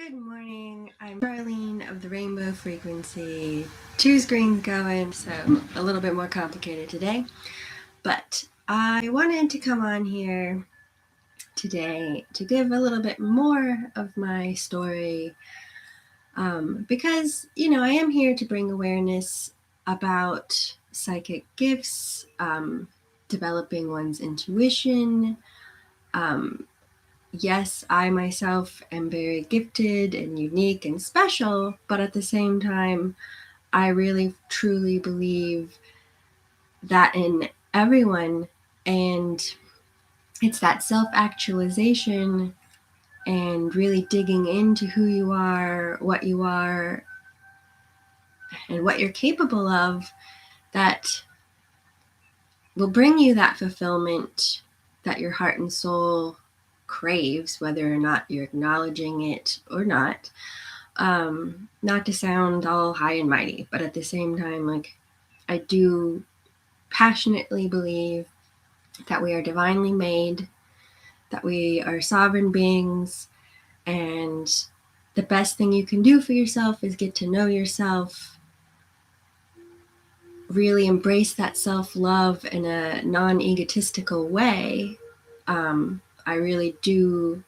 Good morning. I'm Charlene of the Rainbow Frequency. Two screens going, so a little bit more complicated today. But I wanted to come on here today to give a little bit more of my story because, I am here to bring awareness about psychic gifts, developing one's intuition. Yes, I myself am very gifted and unique and special, but at the same time, I really truly believe that in everyone, and it's that self-actualization and really digging into who you are, and what you're capable of that will bring you that fulfillment that your heart and soul craves, whether or not you're acknowledging it or not. Not to sound all high and mighty, but at the same time, I do passionately believe that we are divinely made, that we are sovereign beings, and the best thing you can do for yourself is get to know yourself, really embrace that self-love in a non-egotistical way. I really do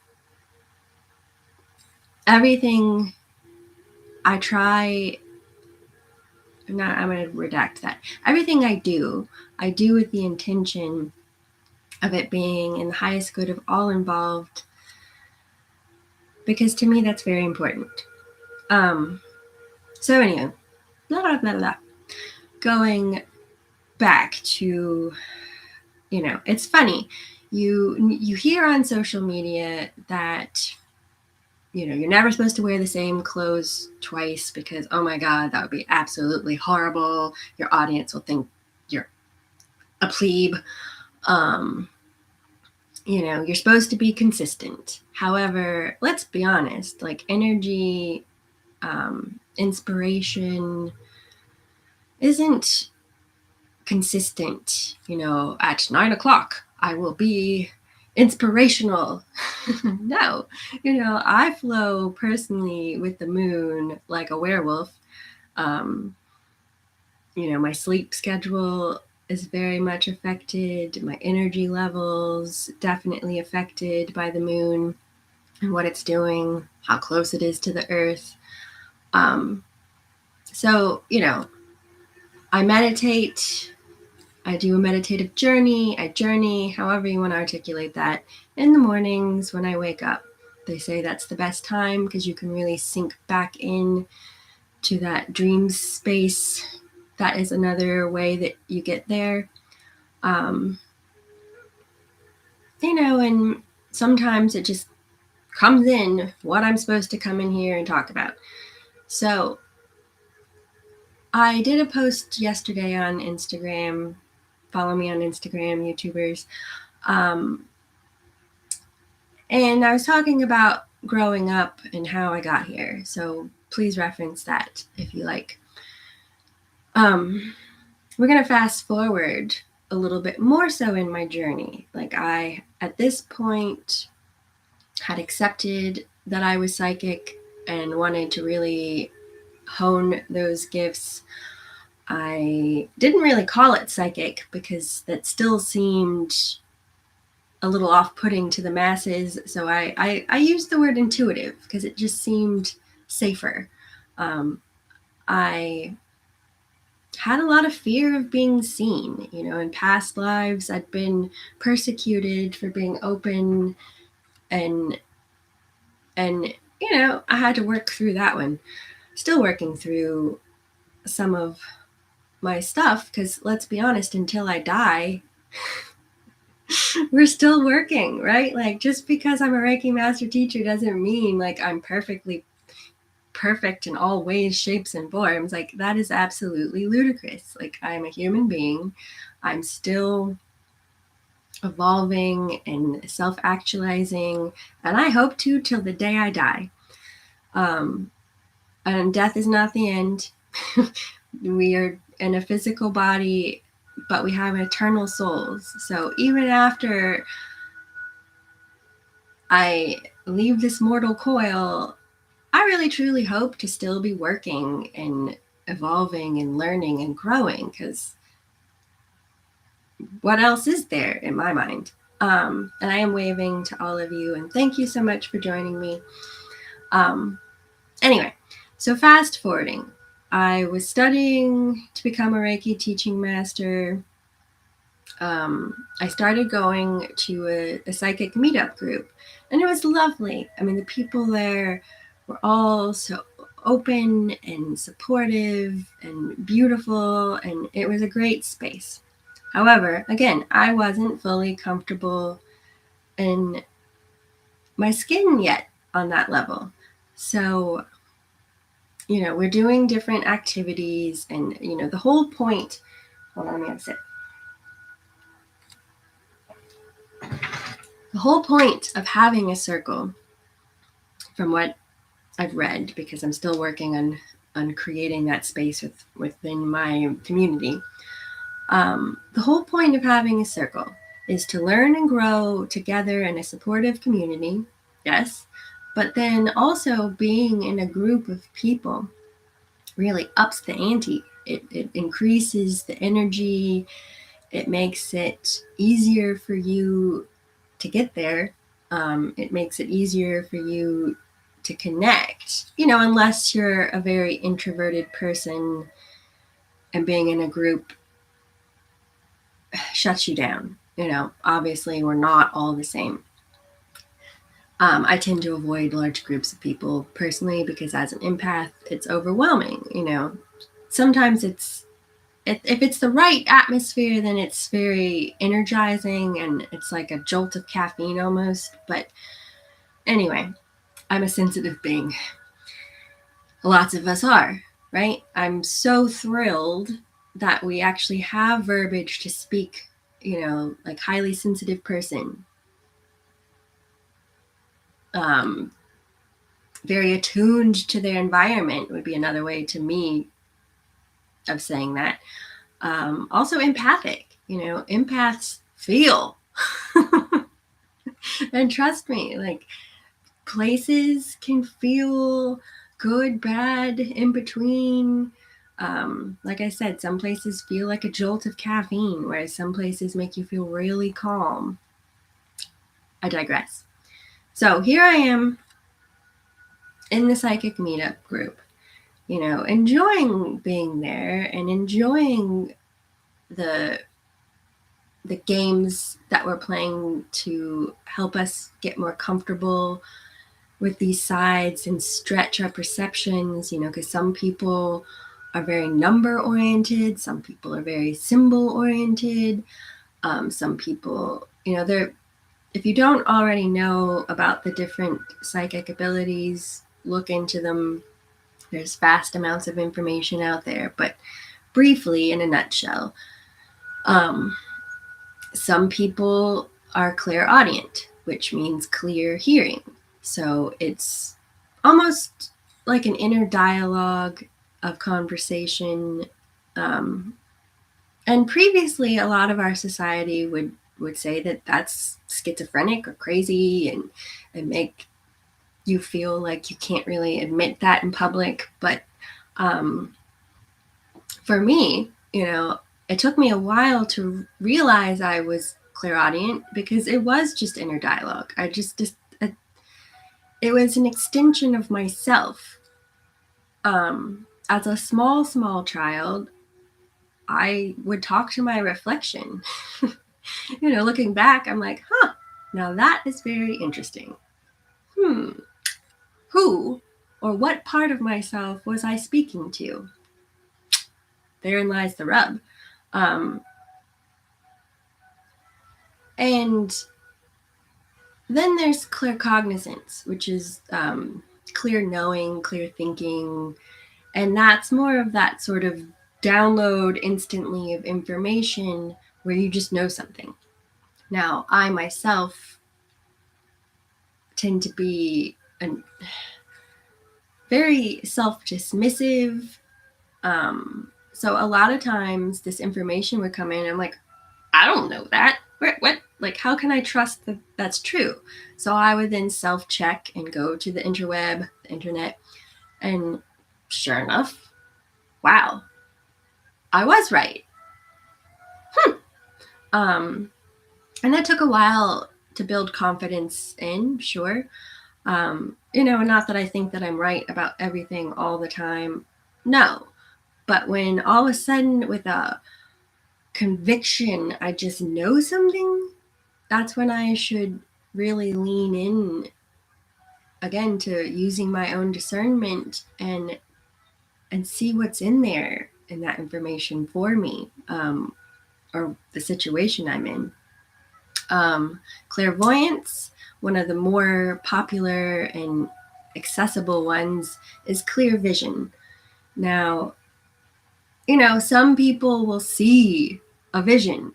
everything I try. I'm going to redact that. Everything I do with the intention of it being in the highest good of all involved, because to me that's very important. So anyway, blah, blah, blah, blah. Going back to, it's funny. You hear on social media that, you're never supposed to wear the same clothes twice because, oh my God, that would be absolutely horrible. Your audience will think you're a plebe. You're supposed to be consistent. However, let's be honest, energy, inspiration isn't consistent. At 9 o'clock, I will be inspirational. No, I flow personally with the moon like a werewolf. My sleep schedule is very much affected. My energy levels definitely affected by the moon and what it's doing, how close it is to the earth. So, I meditate. I do a meditative journey. I journey, however you want to articulate that, in the mornings when I wake up. They say that's the best time because you can really sink back in to that dream space. That is another way that you get there. And sometimes it just comes in what I'm supposed to come in here and talk about. So I did a post yesterday on Instagram. Follow me on Instagram, YouTubers. And I was talking about growing up and how I got here. So please reference that if you like. We're going to fast forward a little bit more so in my journey. I, at this point, had accepted that I was psychic and wanted to really hone those gifts. I didn't really call it psychic because that still seemed a little off-putting to the masses. So I used the word intuitive because it just seemed safer. I had a lot of fear of being seen. In past lives, I'd been persecuted for being open, and I had to work through that one. Still working through some of my stuff because, let's be honest, until I die, we're still working, right? Just because I'm a Reiki master teacher doesn't mean I'm perfectly perfect in all ways, shapes, and forms. That is absolutely ludicrous. I'm a human being. I'm still evolving and self-actualizing, and I hope to till the day I die. And death is not the end. We are in a physical body, but we have eternal souls. So even after I leave this mortal coil, I really truly hope to still be working and evolving and learning and growing, because what else is there in my mind? And I am waving to all of you, and thank you so much for joining me. Anyway, so fast forwarding, I was studying to become a Reiki teaching master. I started going to a psychic meetup group, and it was lovely. I mean, the people there were all so open and supportive and beautiful, and it was a great space. However, again, I wasn't fully comfortable in my skin yet on that level. So, we're doing different activities, and, the whole point, hold on, let me have a sip. The whole point of having a circle, from what I've read, because I'm still working on creating that space within my community, the whole point of having a circle is to learn and grow together in a supportive community, yes, but then also being in a group of people really ups the ante. It increases the energy. It makes it easier for you to get there. It makes it easier for you to connect, unless you're a very introverted person and being in a group shuts you down. Obviously we're not all the same. I tend to avoid large groups of people personally, because as an empath, it's overwhelming. Sometimes if it's the right atmosphere, then it's very energizing and it's like a jolt of caffeine almost. But anyway, I'm a sensitive being. Lots of us are, right? I'm so thrilled that we actually have verbiage to speak, like highly sensitive person. Very attuned to their environment would be another way to me of saying that. Also empathic, empaths feel. And trust me, like, places can feel good, bad, in between. Like I said, some places feel like a jolt of caffeine, whereas some places make you feel really calm. I digress. So here I am in the psychic meetup group, enjoying being there and enjoying the games that we're playing to help us get more comfortable with these sides and stretch our perceptions, because some people are very number oriented, some people are very symbol oriented, some people, if you don't already know about the different psychic abilities, look into them. There's vast amounts of information out there, but briefly, in a nutshell, some people are clairaudient, which means clear hearing. So it's almost like an inner dialogue of conversation. And previously, a lot of our society would say that that's schizophrenic or crazy, and make you feel like you can't really admit that in public. But for me, it took me a while to realize I was clairaudient, because it was just inner dialogue. It was an extension of myself. As a small child, I would talk to my reflection. Looking back, I'm like, now that is very interesting. Who or what part of myself was I speaking to? Therein lies the rub. And then there's claircognizance, which is clear knowing, clear thinking. And that's more of that sort of download instantly of information where you just know something. Now, I myself tend to be very self-dismissive. So a lot of times this information would come in, and I'm like, I don't know that. What? like, how can I trust that that's true? So I would then self-check and go to the interweb, the internet, and sure enough, wow, I was right. And that took a while to build confidence in, sure. Not that I think that I'm right about everything all the time. No. But when all of a sudden, with a conviction, I just know something, that's when I should really lean in again to using my own discernment and see what's in there in that information for me, or the situation I'm in. Clairvoyance, one of the more popular and accessible ones, is clear vision. Now, some people will see a vision.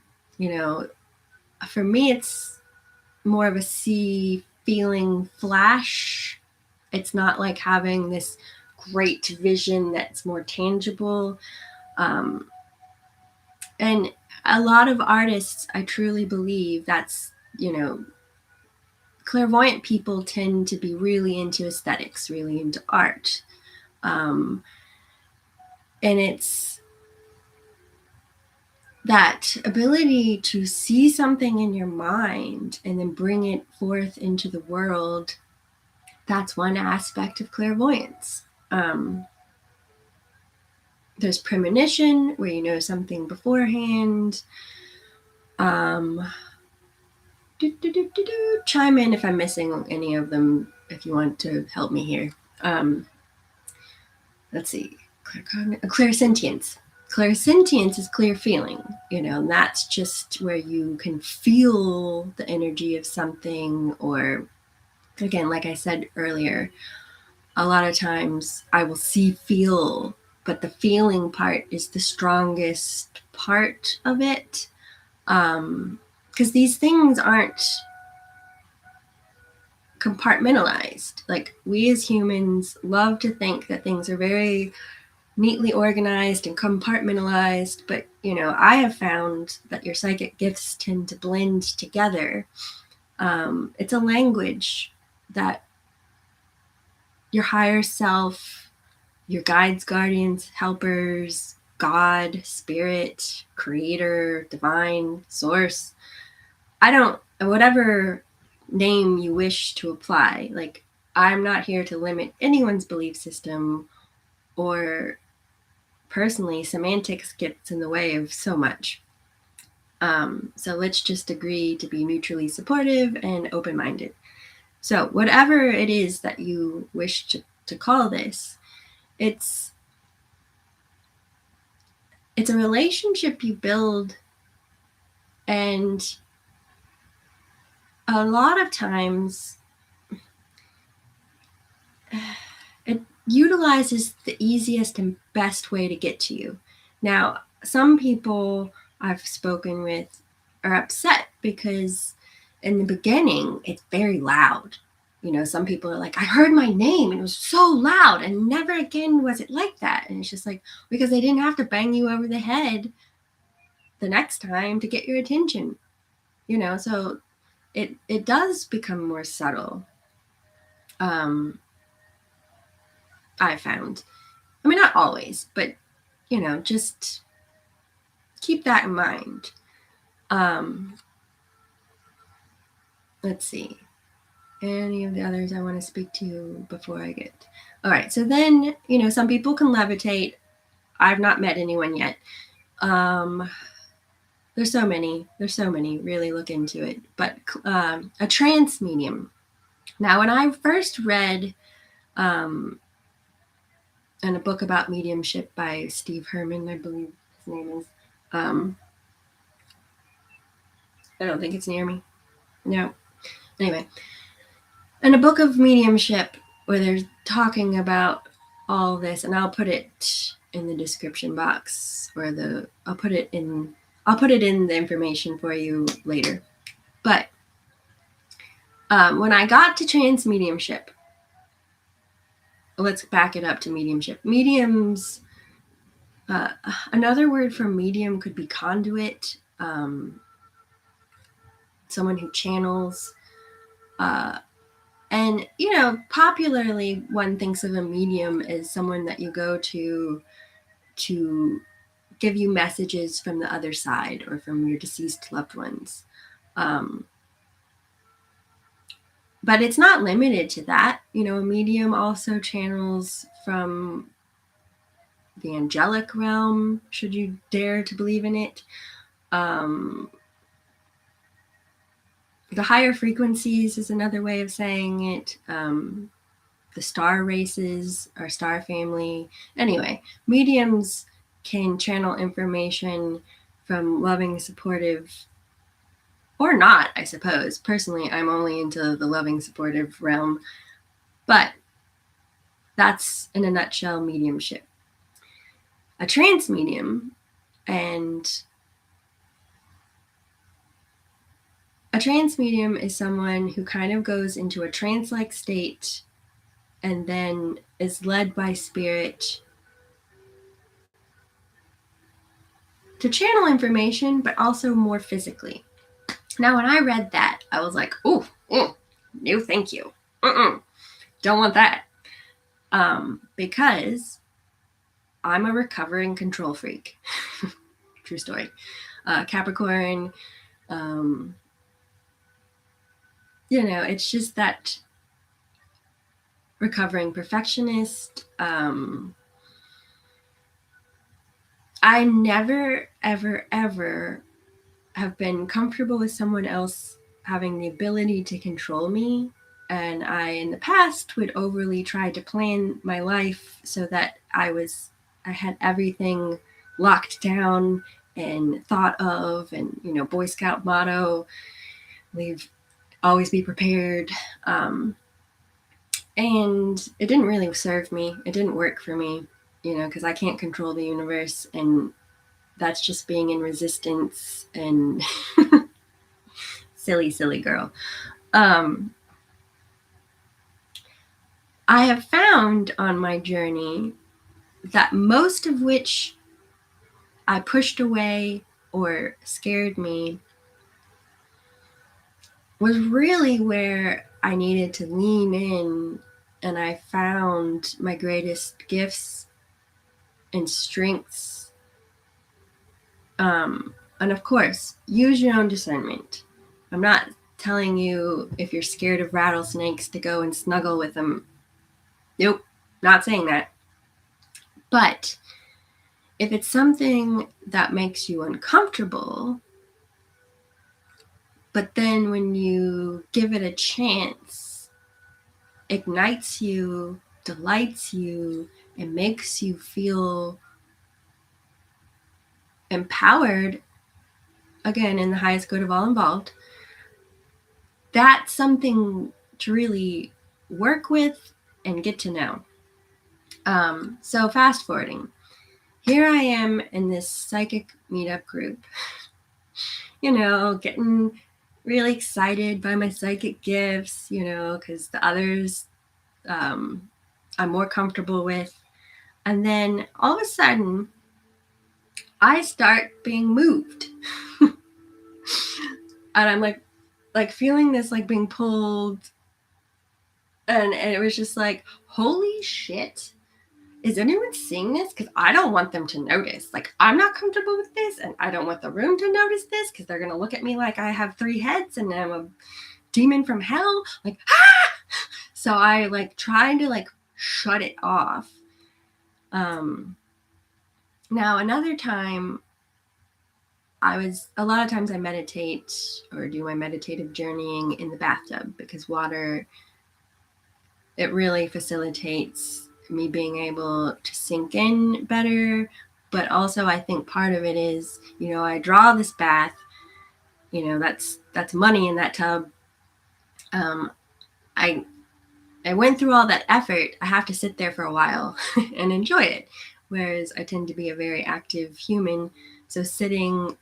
For me, it's more of a see, feeling flash. It's not like having this great vision that's more tangible. And a lot of artists, I truly believe that's, clairvoyant people tend to be really into aesthetics, really into art. And it's that ability to see something in your mind and then bring it forth into the world. That's one aspect of clairvoyance. There's premonition, where you know something beforehand. Chime in if I'm missing any of them, if you want to help me here. Let's see. Clairsentience. Clairsentience is clear feeling, and that's just where you can feel the energy of something, or, again, like I said earlier, a lot of times I will feel, but the feeling part is the strongest part of it. Because these things aren't compartmentalized. Like, we as humans love to think that things are very neatly organized and compartmentalized, but I have found that your psychic gifts tend to blend together. It's a language that your higher self, your guides, guardians, helpers, God, spirit, creator, divine, source, whatever name you wish to apply, like, I'm not here to limit anyone's belief system, or personally, semantics gets in the way of so much. So let's just agree to be mutually supportive and open-minded. So whatever it is that you wish to call this, it's a relationship you build, and a lot of times it utilizes the easiest and best way to get to you. Now, some people I've spoken with are upset because in the beginning it's very loud. Some people are like, I heard my name and it was so loud, and never again was it like that. And it's just like, because they didn't have to bang you over the head the next time to get your attention. So it does become more subtle. I found. I mean, not always, but just keep that in mind. Let's see. Any of the others I want to speak to before I get... All right. So then, some people can levitate. I've not met anyone yet. There's so many. Really look into it. But a trance medium. Now, when I first read in a book about mediumship by Steve Hermann, I believe his name is. I don't think it's near me. No. Anyway, in a book of mediumship where they're talking about all this, and I'll put it in the description box, or I'll put it in the information for you later. But when I got to trance mediumship, let's back it up to mediumship. Mediums, another word for medium could be conduit. someone who channels. And, popularly one thinks of a medium as someone that you go to give you messages from the other side or from your deceased loved ones. But it's not limited to that. A medium also channels from the angelic realm, should you dare to believe in it. The higher frequencies is another way of saying it. The star races, our star family. Anyway, mediums can channel information from loving, supportive, or not, I suppose. Personally, I'm only into the loving, supportive realm. But that's, in a nutshell, mediumship. A trance medium is someone who kind of goes into a trance-like state and then is led by spirit to channel information, but also more physically. Now, when I read that, I was like, no, thank you. Don't want that. Because I'm a recovering control freak. True story. Capricorn, it's just that recovering perfectionist. I never, ever, ever have been comfortable with someone else having the ability to control me. And I, in the past, would overly try to plan my life so that I had everything locked down and thought of, and, Boy Scout motto, always be prepared. And it didn't really serve me. It didn't work for me, because I can't control the universe, and that's just being in resistance and silly girl. I have found on my journey that most of which I pushed away or scared me was really where I needed to lean in, and I found my greatest gifts and strengths. And of course, use your own discernment. I'm not telling you, if you're scared of rattlesnakes, to go and snuggle with them. Nope, not saying that. But if it's something that makes you uncomfortable, but then when you give it a chance, ignites you, delights you, and makes you feel empowered, again, in the highest good of all involved, that's something to really work with and get to know. So fast forwarding. Here I am in this psychic meetup group, getting really excited by my psychic gifts, because the others I'm more comfortable with. And then all of a sudden, I start being moved. And I'm like feeling this, like being pulled. And it was just like, holy shit. Is anyone seeing this? Because I don't want them to notice. Like, I'm not comfortable with this, and I don't want the room to notice this, because they're going to look at me like I have 3 heads and I'm a demon from hell. Like, ah! So I tried to shut it off. Now, another time, a lot of times I meditate or do my meditative journeying in the bathtub, because water, it really facilitates me being able to sink in better. But also, I think part of it is, I draw this bath, that's money in that tub. I went through all that effort. I have to sit there for a while and enjoy it. Whereas I tend to be a very active human. So sitting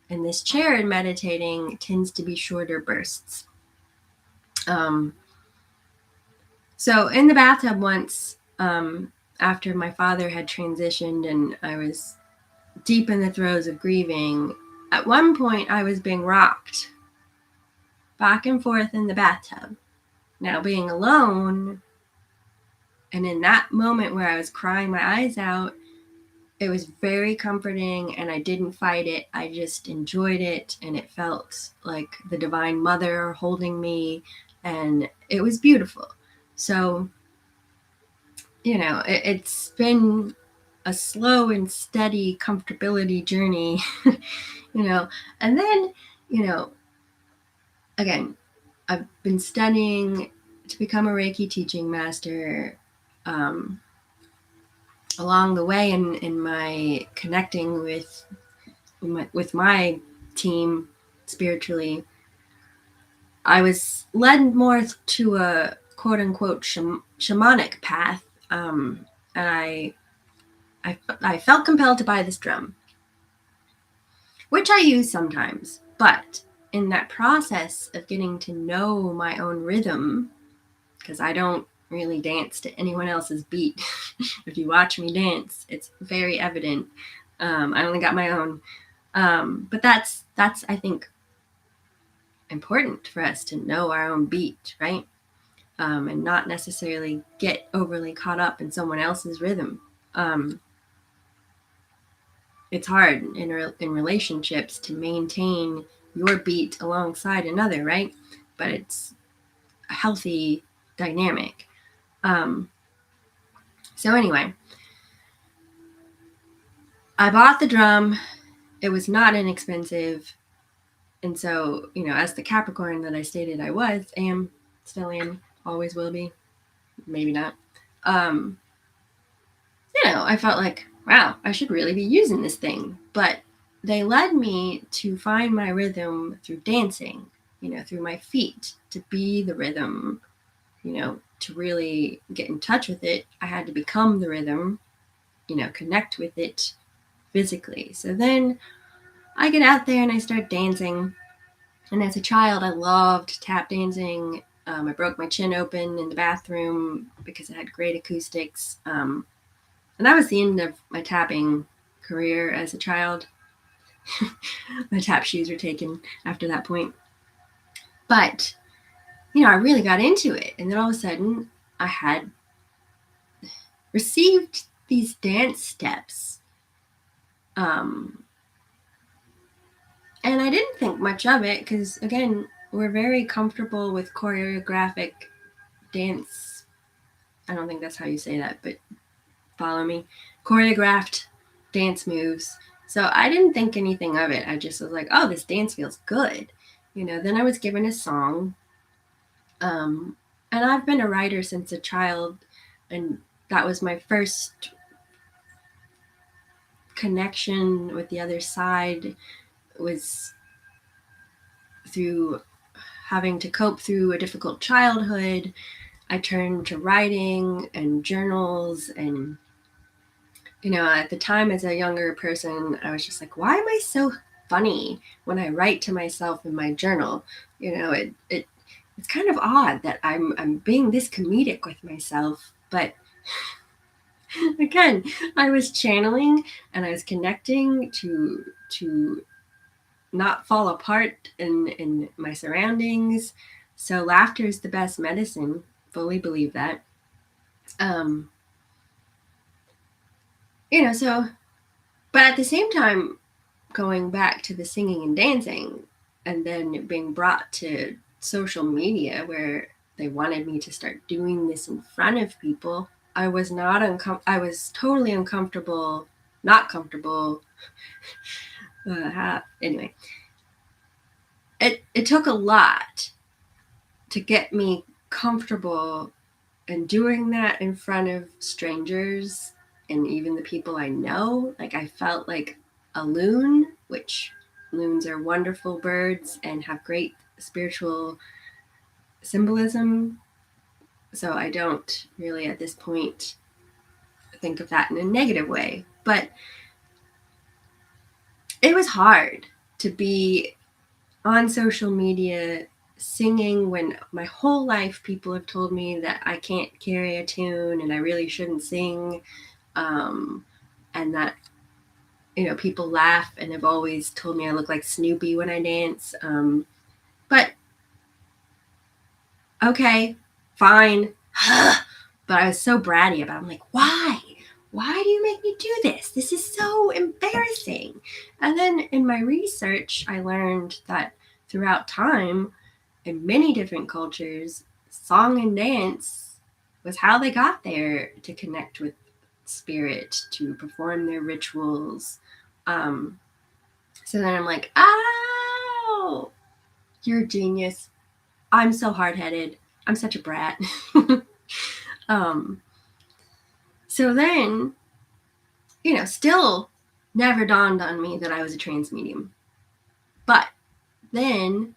in this chair and meditating tends to be shorter bursts. So in the bathtub once, after my father had transitioned and I was deep in the throes of grieving, at one point I was being rocked back and forth in the bathtub. Now, being alone, and in that moment where I was crying my eyes out, it was very comforting, and I didn't fight it. I just enjoyed it, and it felt like the Divine Mother holding me, and it was beautiful. So, it's been a slow and steady comfortability journey, and then, again, I've been studying to become a Reiki teaching master. Along the way in my connecting with my team spiritually, I was led more to a quote unquote shamanic path, and I felt compelled to buy this drum, which I use sometimes. But in that process of getting to know my own rhythm, because I don't really dance to anyone else's beat. If you watch me dance, it's very evident. I only got my own. But that's I think important for us to know our own beat, right? And not necessarily get overly caught up in someone else's rhythm. It's hard in relationships to maintain your beat alongside another, right? But it's a healthy dynamic. So anyway, I bought the drum. It was not inexpensive. And so, as the Capricorn that I stated I still am, always will be, maybe not. I felt like, wow, I should really be using this thing. But they led me to find my rhythm through dancing, through my feet, to be the rhythm, to really get in touch with it. I had to become the rhythm, connect with it physically. So then I get out there and I start dancing. And as a child, I loved tap dancing. I broke my chin open in the bathroom because it had great acoustics. And that was the end of my tapping career as a child. My tap shoes were taken after that point. But, I really got into it. And then all of a sudden, I had received these dance steps. And I didn't think much of it because, again, we're very comfortable with choreographic dance. I don't think that's how you say that, but follow me. Choreographed dance moves. So I didn't think anything of it. I just was like, oh, this dance feels good. Then I was given a song. And I've been a writer since a child. And that was my first connection with the other side, was through having to cope through a difficult childhood. I turned to writing and journals, and at the time as a younger person, I was just like, why am I so funny when I write to myself in my journal? It's kind of odd that I'm being this comedic with myself, but again, I was channeling and I was connecting to not fall apart in my surroundings. So laughter is the best medicine. Fully believe that. But at the same time, going back to the singing and dancing, and then being brought to social media where they wanted me to start doing this in front of people, I was I was totally uncomfortable, not comfortable. Anyway, it took a lot to get me comfortable in doing that in front of strangers and even the people I know. Like, I felt like a loon, which loons are wonderful birds and have great spiritual symbolism. So I don't really at this point think of that in a negative way. But it was hard to be on social media singing when my whole life people have told me that I can't carry a tune and I really shouldn't sing. And that, people laugh and have always told me I look like Snoopy when I dance. But okay, fine. But I was so bratty about it. I'm like, why? Why do you make me do this? This is so embarrassing. And then in my research, I learned that throughout time, in many different cultures, song and dance was how they got there to connect with spirit, to perform their rituals. So then I'm like, oh, you're a genius. I'm so hard-headed. I'm such a brat. So then, still never dawned on me that I was a trance medium. But then,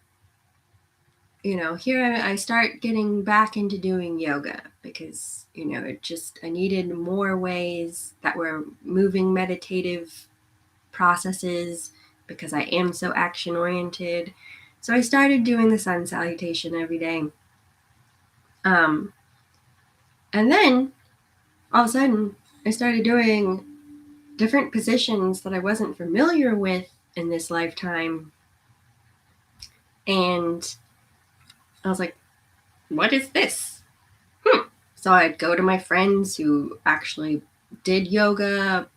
here I start getting back into doing yoga because, I needed more ways that were moving meditative processes because I am so action oriented. So I started doing the sun salutation every day. And then all of a sudden I started doing different positions that I wasn't familiar with in this lifetime. And I was like, what is this? So I'd go to my friends who actually did yoga,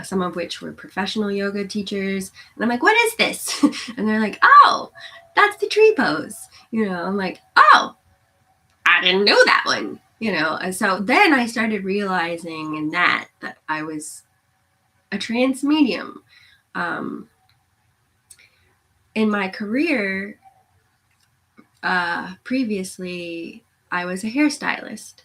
some of which were professional yoga teachers. And I'm like, what is this? And they're like, oh, that's the tree pose. I'm like, oh, I didn't know that one. And so then I started realizing in that I was a trance medium. In my career, previously, I was a hairstylist.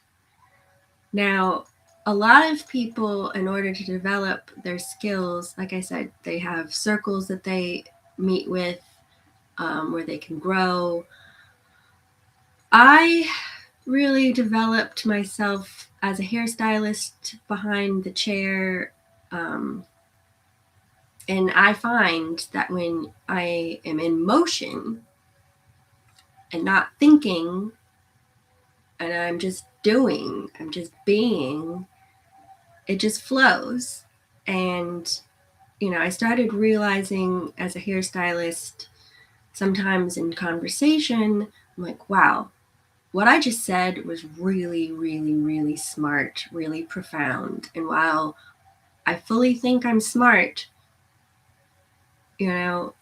Now, a lot of people, in order to develop their skills, like I said, they have circles that they meet with where they can grow. I really developed myself as a hairstylist behind the chair. And I find that when I am in motion and not thinking, and I'm just doing, I'm just being, it just flows. And, I started realizing as a hairstylist, sometimes in conversation, I'm like, wow, what I just said was really, really, really smart, really profound. And while I fully think I'm smart, it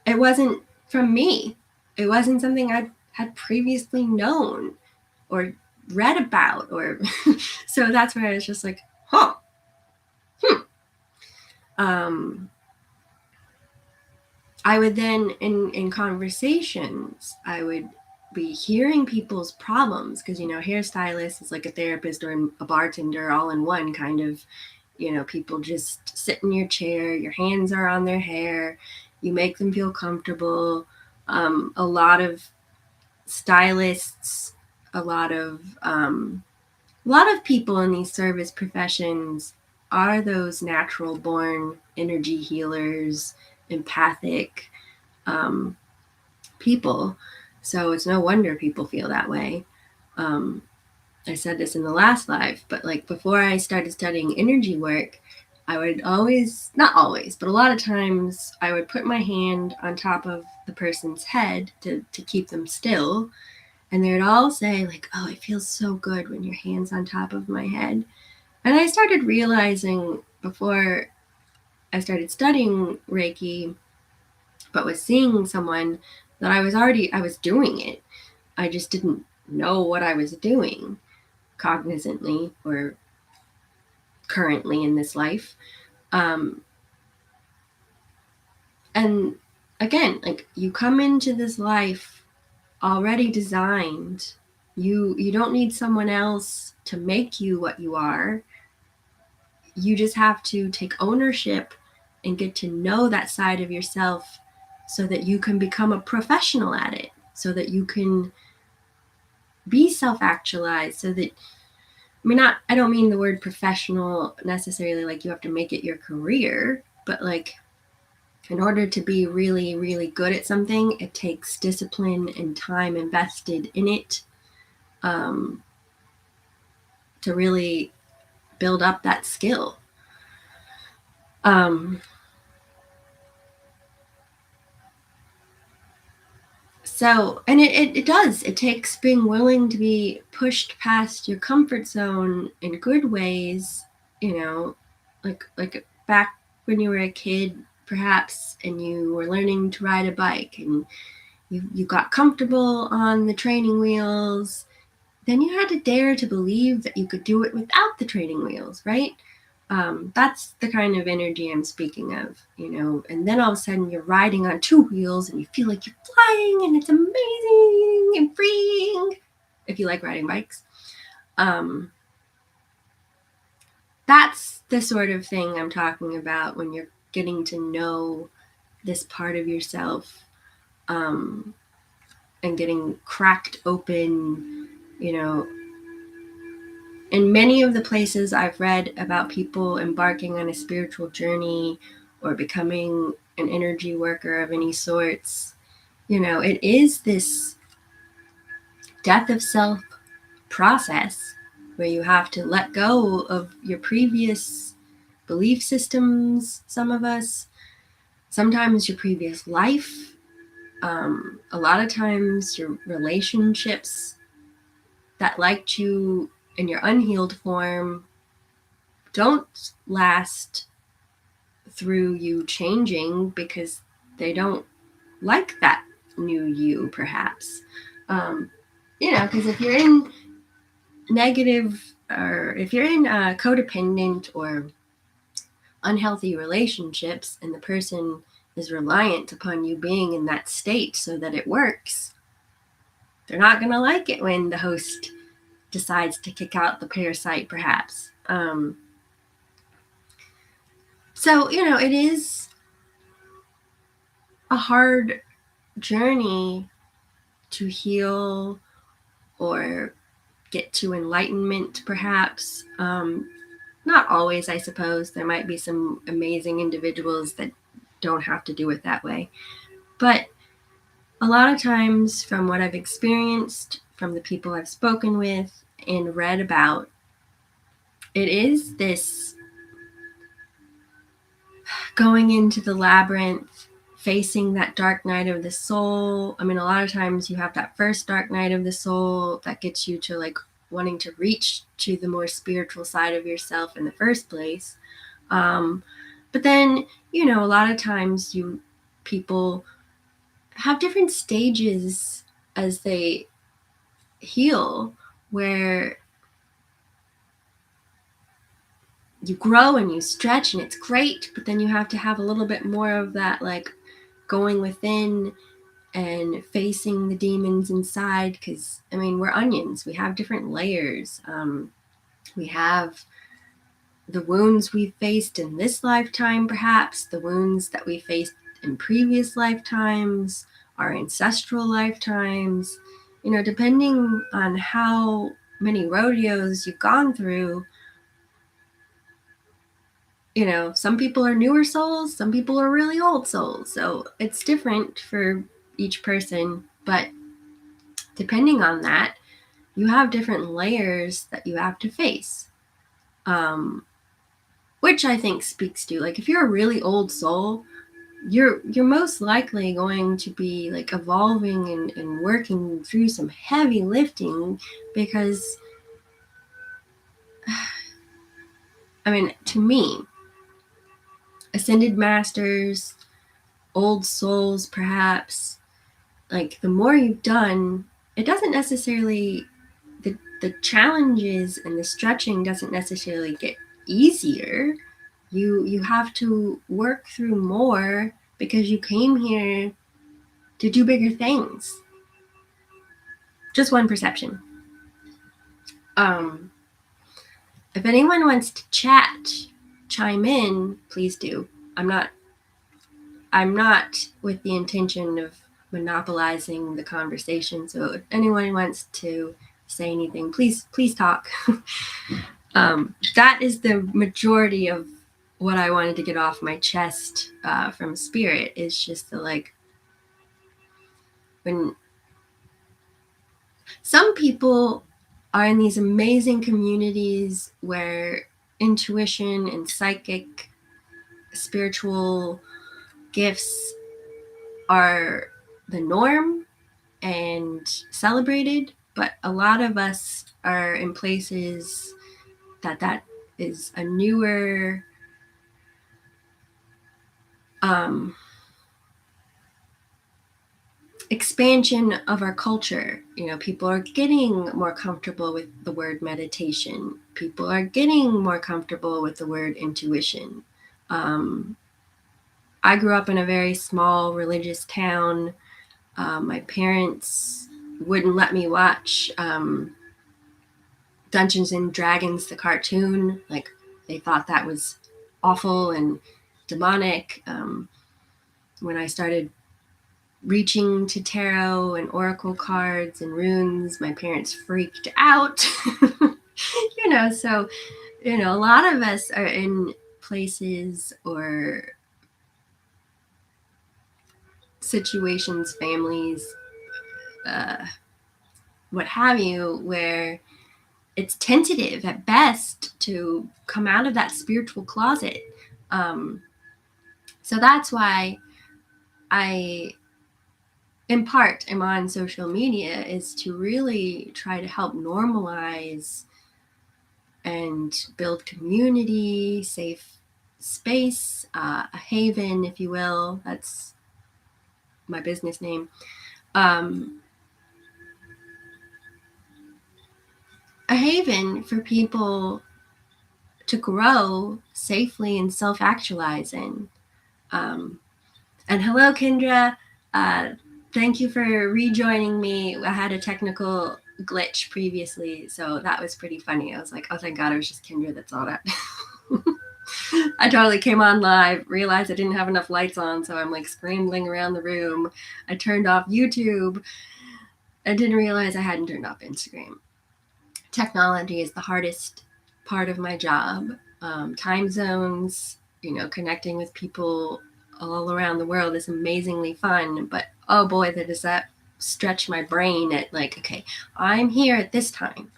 wasn't from me. It wasn't something I had previously known or read about, or so that's where I was just like, I would then in conversations, I would be hearing people's problems because hairstylist is like a therapist or a bartender all in one kind of. People just sit in your chair, your hands are on their hair, you make them feel comfortable. A lot of stylists, a lot of people in these service professions are those natural born energy healers, empathic people. So it's no wonder people feel that way. I said this in the last live, but like before I started studying energy work, I would always, not always, but a lot of times I would put my hand on top of the person's head to keep them still. And they would all say like, oh, it feels so good when your hand's on top of my head. And I started realizing before I started studying Reiki, but was seeing someone, that I was doing it. I just didn't know what I was doing cognizantly or currently in this life. And again, like you come into this life already designed. You don't need someone else to make you what you are. You just have to take ownership and get to know that side of yourself so that you can become a professional at it, so that you can be self-actualized, so that I don't mean the word professional necessarily like you have to make it your career, but like in order to be really, really good at something, it takes discipline and time invested in it to really build up that skill. So, and it does. It takes being willing to be pushed past your comfort zone in good ways, like back when you were a kid, perhaps, and you were learning to ride a bike and you got comfortable on the training wheels. Then you had to dare to believe that you could do it without the training wheels, right? That's the kind of energy I'm speaking of, and then all of a sudden you're riding on two wheels and you feel like you're flying and it's amazing and freeing, if you like riding bikes. That's the sort of thing I'm talking about when you're getting to know this part of yourself, and getting cracked open, in many of the places I've read about people embarking on a spiritual journey or becoming an energy worker of any sorts, it is this death of self process where you have to let go of your previous belief systems, some of us, sometimes your previous life, a lot of times your relationships that liked you in your unhealed form don't last through you changing because they don't like that new you, perhaps. Because if you're in negative, or if you're in codependent or unhealthy relationships and the person is reliant upon you being in that state so that it works, they're not going to like it when the host decides to kick out the parasite, perhaps. So, it is a hard journey to heal or get to enlightenment, perhaps. Not always, I suppose. There might be some amazing individuals that don't have to do it that way. But a lot of times, from what I've experienced, from the people I've spoken with and read about, it is this going into the labyrinth, facing that dark night of the soul. I mean, a lot of times you have that first dark night of the soul that gets you to like wanting to reach to the more spiritual side of yourself in the first place. But then, a lot of times people have different stages as they heal, where you grow and you stretch and it's great, but then you have to have a little bit more of that, like going within and facing the demons inside. Because we're onions, we have different layers. We have the wounds we faced in this lifetime, perhaps the wounds that we faced in previous lifetimes, our ancestral lifetimes, depending on how many rodeos you've gone through. Some people are newer souls, some people are really old souls. So it's different for each person. But depending on that, you have different layers that you have to face. Which I think speaks to, like, if you're a really old soul, you're most likely going to be like evolving and working through some heavy lifting, because to me, ascended masters, old souls, perhaps, like the more you've done, it doesn't necessarily, the challenges and the stretching doesn't necessarily get easier. You have to work through more because you came here to do bigger things. Just one perception. If anyone wants to chat, chime in, please do. I'm not with the intention of monopolizing the conversation. So if anyone wants to say anything, please talk. That is the majority of what I wanted to get off my chest from spirit, is just the, like, when some people are in these amazing communities where intuition and psychic spiritual gifts are the norm, and celebrated, but a lot of us are in places that is a newer expansion of our culture. You know, people are getting more comfortable with the word meditation. People are getting more comfortable with the word intuition. I grew up in a very small religious town. My parents wouldn't let me watch Dungeons and Dragons, the cartoon. Like, they thought that was awful and demonic. When I started reaching to tarot and oracle cards and runes, my parents freaked out. So, a lot of us are in places or situations, families, what have you, where it's tentative at best to come out of that spiritual closet. So that's why I, in part, am on social media, is to really try to help normalize and build community, safe space, a haven, if you will. That's my business name. A haven for people to grow safely and self-actualize in. And hello, Kendra. Thank you for rejoining me. I had a technical glitch previously, so that was pretty funny. I was like, oh, thank God, it was just Kendra that saw that. I totally came on live, realized I didn't have enough lights on, so I'm like scrambling around the room. I turned off YouTube. I didn't realize I hadn't turned off Instagram. Technology is the hardest part of my job. Time zones, connecting with people all around the world is amazingly fun, but oh boy, does that stretch my brain at like, okay, I'm here at this time.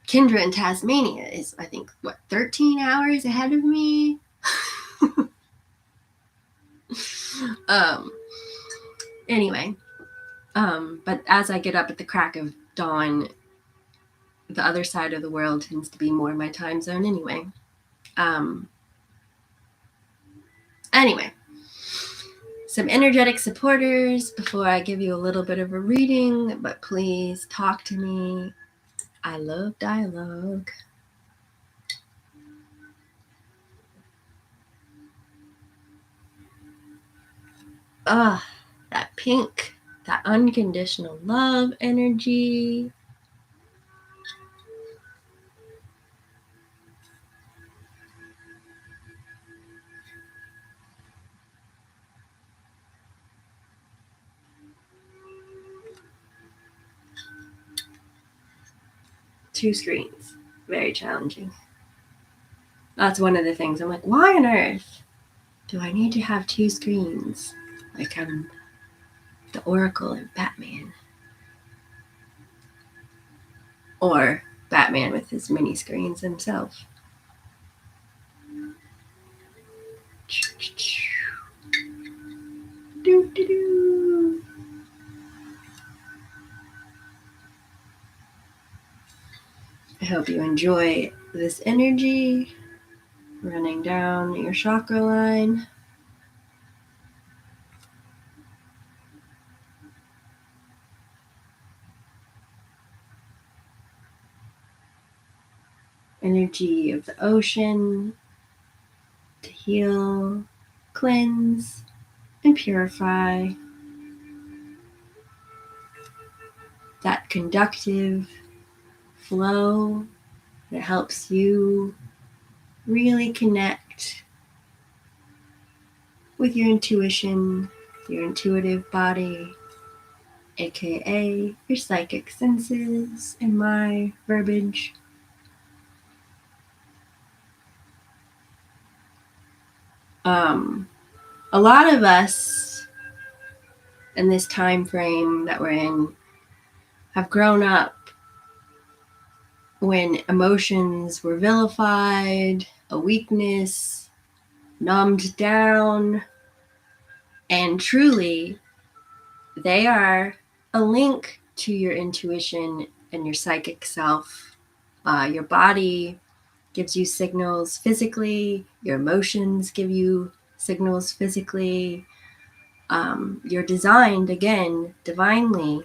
Kendra in Tasmania is, I think, 13 hours ahead of me? Anyway, but as I get up at the crack of dawn, the other side of the world tends to be more my time zone anyway. Anyway, some energetic supporters before I give you a little bit of a reading, but please talk to me. I love dialogue. That pink, that unconditional love energy. Two screens, very challenging. That's one of the things. I'm like, why on earth do I need to have two screens? Like I'm the Oracle and Batman. Or Batman with his mini screens himself. I hope you enjoy this energy running down your chakra line. Energy of the ocean to heal, cleanse, and purify. That conductive flow that helps you really connect with your intuition, your intuitive body, aka your psychic senses in my verbiage. A lot of us in this time frame that we're in have grown up when emotions were vilified, a weakness, numbed down, and truly they are a link to your intuition and your psychic self. Your body gives you signals physically, your emotions give you signals physically. You're designed, again, divinely,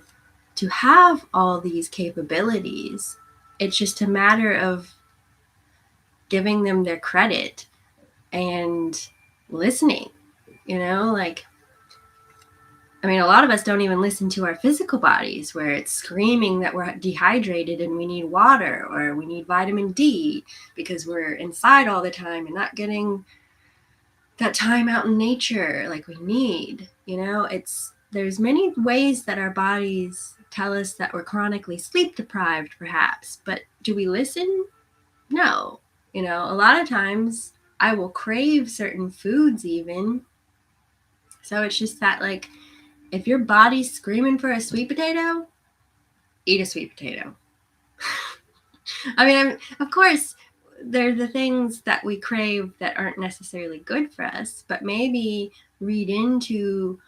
to have all these capabilities. It's just a matter of giving them their credit and listening, like, I mean, a lot of us don't even listen to our physical bodies, where it's screaming that we're dehydrated and we need water, or we need vitamin D because we're inside all the time and not getting that time out in nature like we need. There's many ways that our bodies tell us that we're chronically sleep deprived, perhaps, but do we listen? No. A lot of times I will crave certain foods even. So it's just that, like, if your body's screaming for a sweet potato, eat a sweet potato. I mean, of course, they're the things that we crave that aren't necessarily good for us, but maybe read into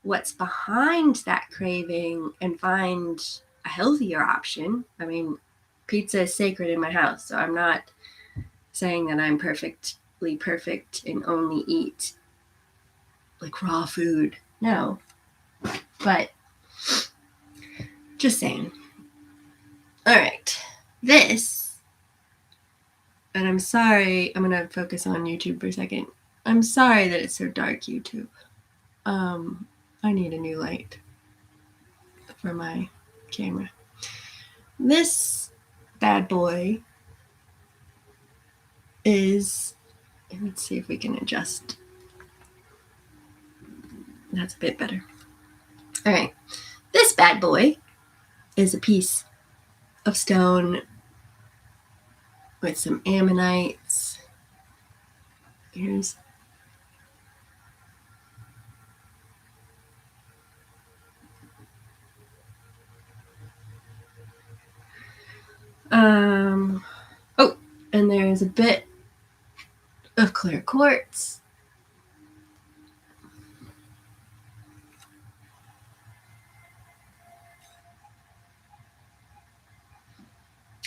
what's behind that craving and find a healthier option. I mean, pizza is sacred in my house, so I'm not saying that I'm perfectly perfect and only eat like raw food. No. But just saying. All right. This, and I'm sorry, I'm going to focus on YouTube for a second. I'm sorry that it's so dark, YouTube. I need a new light for my camera. This bad boy is, let's see if we can adjust. That's a bit better. All right. This bad boy is a piece of stone with some ammonites. Here's and there's a bit of clear quartz.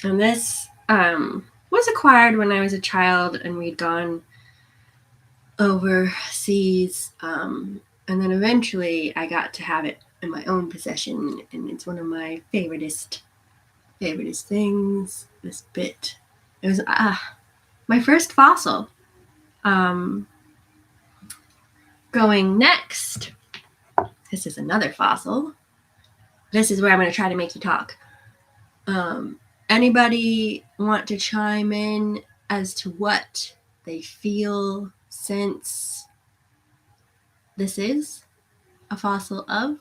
And this was acquired when I was a child, and we'd gone overseas. And then eventually I got to have it in my own possession, and it's one of my favoriteest things. This bit. It was my first fossil. Going next. This is another fossil. This is where I'm going to try to make you talk. Anybody want to chime in as to what they feel, sense this is a fossil of?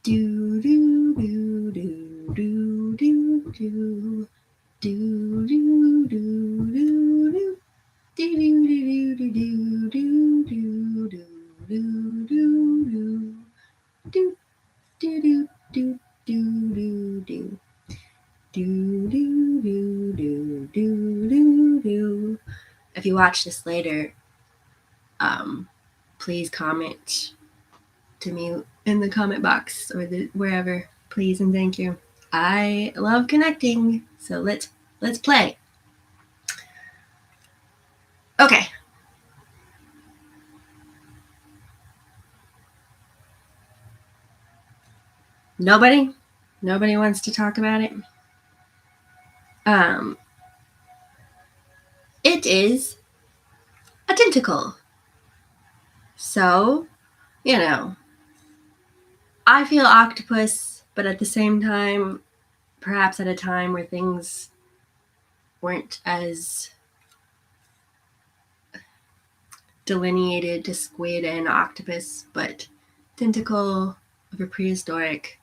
Do do do do do do do do do do do do do do do do do do. Do do do do do do do do do do do do. If you watch this later, please comment to me in the comment box or wherever, please and thank you. I love connecting, so let's play. Okay. Nobody wants to talk about it. It is a tentacle. So, I feel octopus, but at the same time, perhaps at a time where things weren't as delineated to squid and octopus, but tentacle of a prehistoric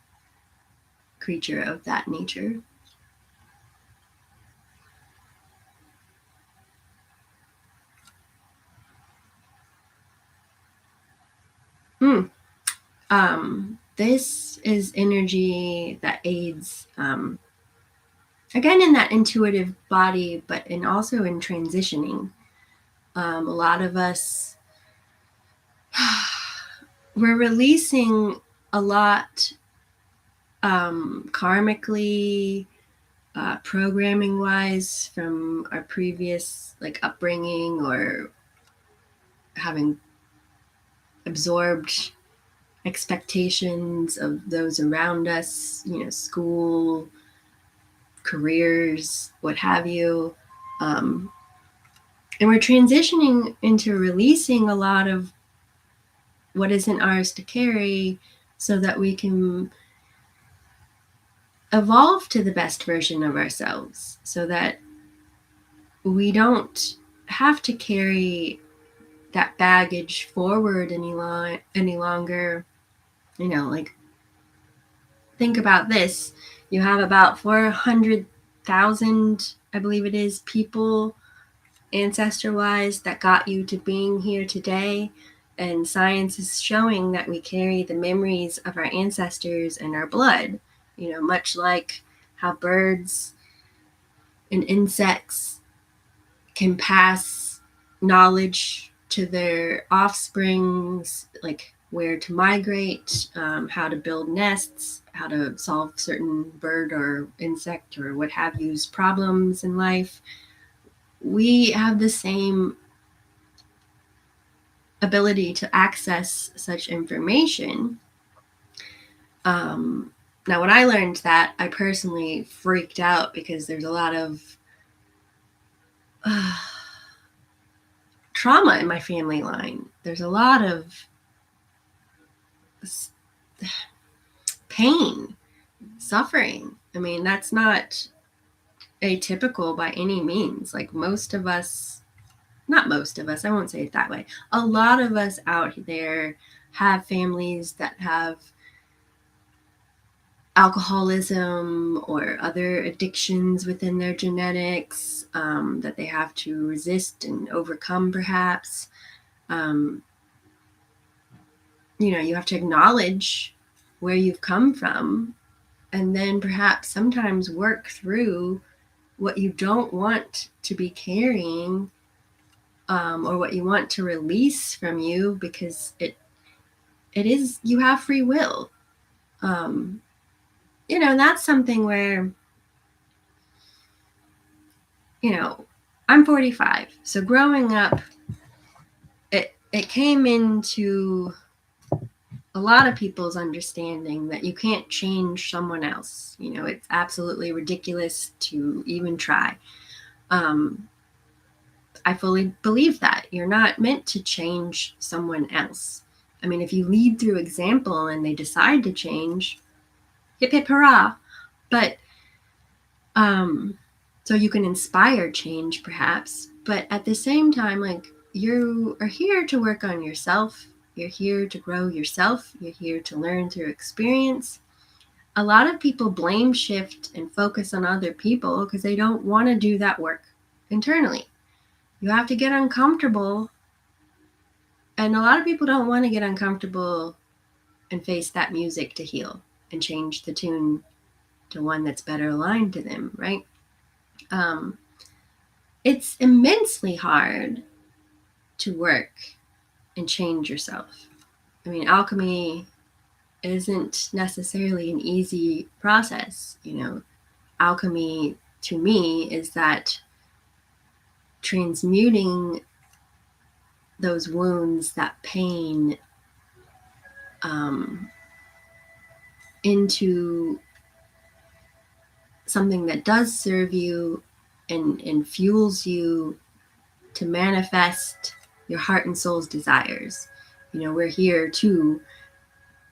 creature of that nature. This is energy that aids, again, in that intuitive body, but also in transitioning. A lot of us, we're releasing a lot karmically, programming wise from our previous like upbringing or having absorbed expectations of those around us, school, careers, what have you. And we're transitioning into releasing a lot of what isn't ours to carry so that we can evolve to the best version of ourselves, so that we don't have to carry that baggage forward any longer. Like, think about this. You have about 400,000, I believe it is, people ancestor-wise that got you to being here today. And science is showing that we carry the memories of our ancestors in our blood, much like how birds and insects can pass knowledge to their offsprings, like where to migrate, how to build nests, how to solve certain bird or insect or what have you's problems in life. We have the same ability to access such information. Now, when I learned that, I personally freaked out because there's a lot of trauma in my family line. There's a lot of pain, suffering. I mean, that's not atypical by any means. Like, most of us, not most of us, I won't say it that way. A lot of us out there have families that have alcoholism or other addictions within their genetics, that they have to resist and overcome, perhaps. You have to acknowledge where you've come from, and then perhaps sometimes work through what you don't want to be carrying, or what you want to release from you, because it is, you have free will. That's something where, I'm 45. So growing up, it came into a lot of people's understanding that you can't change someone else. It's absolutely ridiculous to even try. I fully believe that. You're not meant to change someone else. I mean, if you lead through example and they decide to change, hip hip hurrah. But so you can inspire change, perhaps. But at the same time, like, you are here to work on yourself. You're here to grow yourself. You're here to learn through experience. A lot of people blame shift and focus on other people because they don't want to do that work internally. You have to get uncomfortable. And a lot of people don't want to get uncomfortable and face that music to heal and change the tune to one that's better aligned to them, right? It's immensely hard to work and change yourself. I mean, alchemy isn't necessarily an easy process. Alchemy to me is that transmuting those wounds, that pain, into something that does serve you and fuels you to manifest your heart and soul's desires. We're here to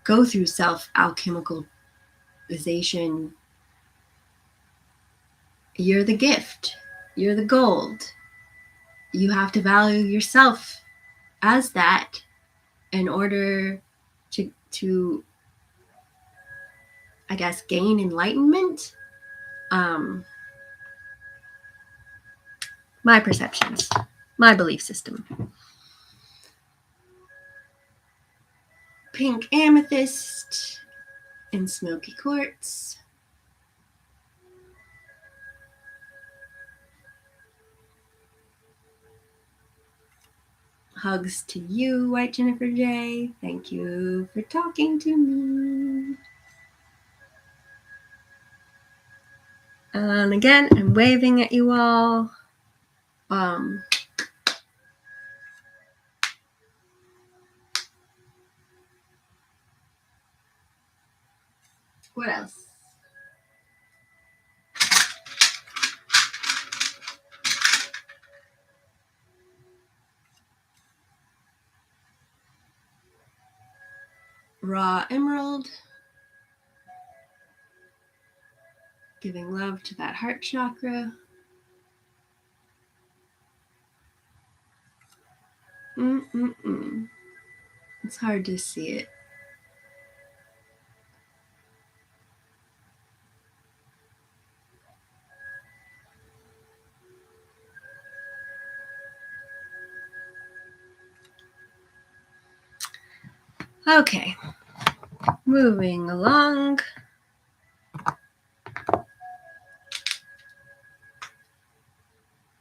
go through self-alchemicalization. You're the gift. You're the gold. You have to value yourself as that in order to I guess, gain enlightenment. My perceptions, my belief system. Pink amethyst and smoky quartz. Hugs to you, White Jennifer J. Thank you for talking to me. And again, I'm waving at you all. What else? Raw emerald. Giving love to that heart chakra. It's hard to see it. Okay, moving along.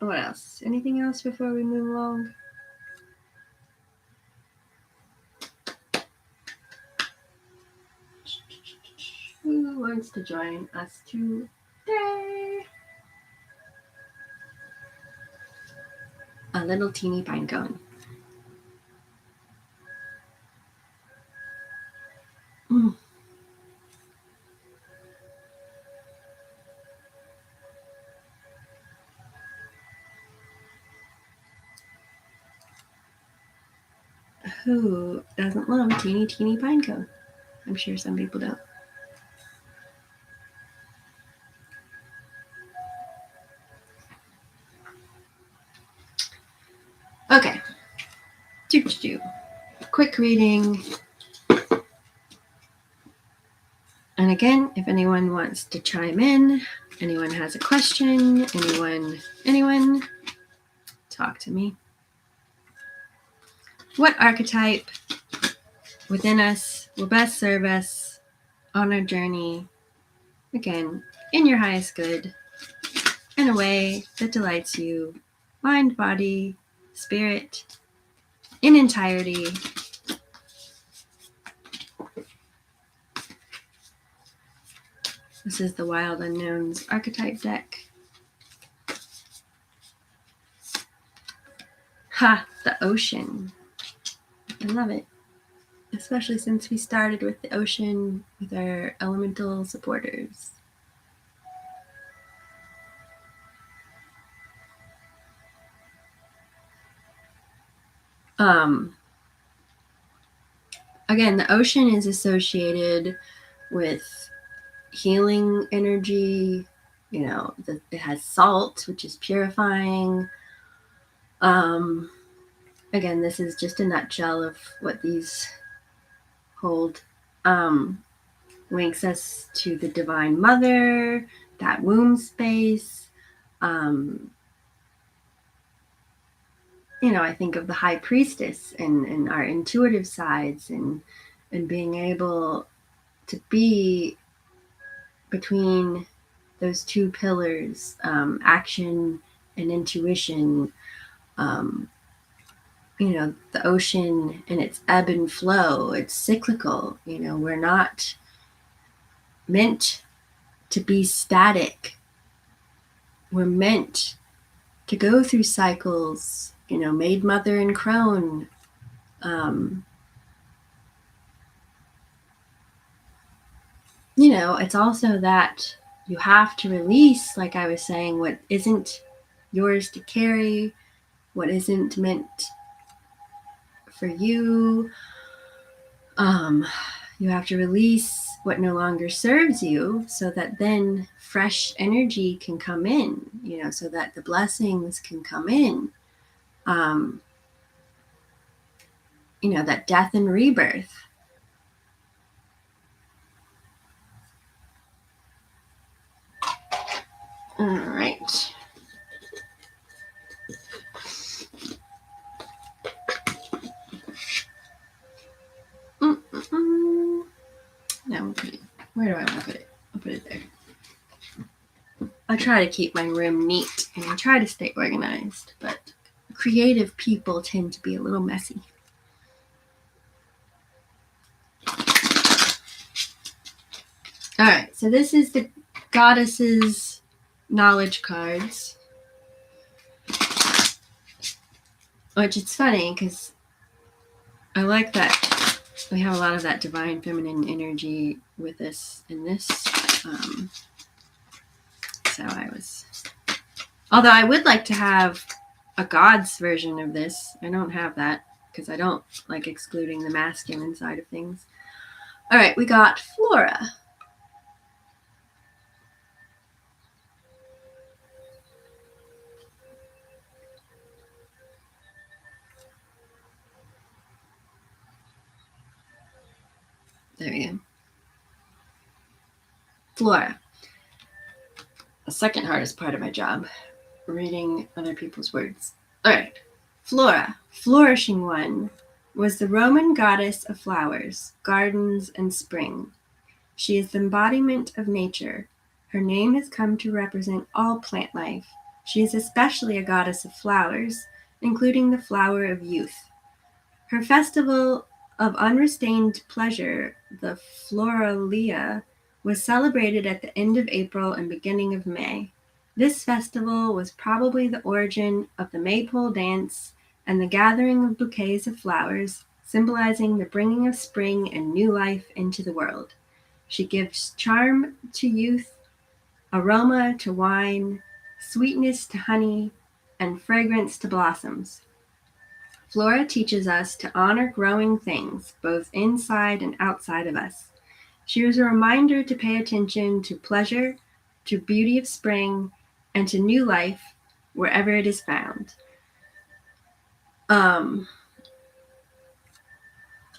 What else? Anything else before we move along? Who wants to join us today? A little teeny pine cone. Who doesn't love a teeny pine cone? I'm sure some people don't. Okay. Quick reading. And again, if anyone wants to chime in, anyone has a question, anyone, talk to me. What archetype within us will best serve us on our journey, again, in your highest good, in a way that delights you, mind, body, spirit, in entirety. This is the Wild Unknowns archetype deck. Ha, the ocean. I love it. Especially since we started with the ocean with our elemental supporters. Again, the ocean is associated with healing energy. You know, it has salt, which is purifying. Again, this is just a nutshell of what these hold. Links us to the Divine Mother, that womb space. I think of the High Priestess and our intuitive sides and being able to be between those two pillars, action and intuition. The ocean and its ebb and flow, it's cyclical. We're not meant to be static. We're meant to go through cycles, Maid, Mother, and Crone. It's also that you have to release, like I was saying, what isn't yours to carry, what isn't meant for you. You have to release what no longer serves you so that then fresh energy can come in, so that the blessings can come in. That death and rebirth. All right. Now, where do I want to put it? I'll put it there. I try to keep my room neat and I try to stay organized, but creative people tend to be a little messy. All right, so this is the goddesses' knowledge cards. Which it's funny because I like that we have a lot of that divine feminine energy with us in this. So although I would like to have a God's version of this. I don't have that because I don't like excluding the masculine side of things. All right, we got Flora. There we go. Flora. The second hardest part of my job, reading other people's words. All right. Flora, flourishing one, was the Roman goddess of flowers, gardens, and spring. She is the embodiment of nature. Her name has come to represent all plant life. She is especially a goddess of flowers, including the flower of youth. Her festival of unrestrained pleasure, the Floralia, was celebrated at the end of April and beginning of May. This festival was probably the origin of the maypole dance and the gathering of bouquets of flowers, symbolizing the bringing of spring and new life into the world. She gives charm to youth, aroma to wine, sweetness to honey, and fragrance to blossoms. Flora teaches us to honor growing things, both inside and outside of us. She is a reminder to pay attention to pleasure, to beauty of spring, and to new life wherever it is found. I'm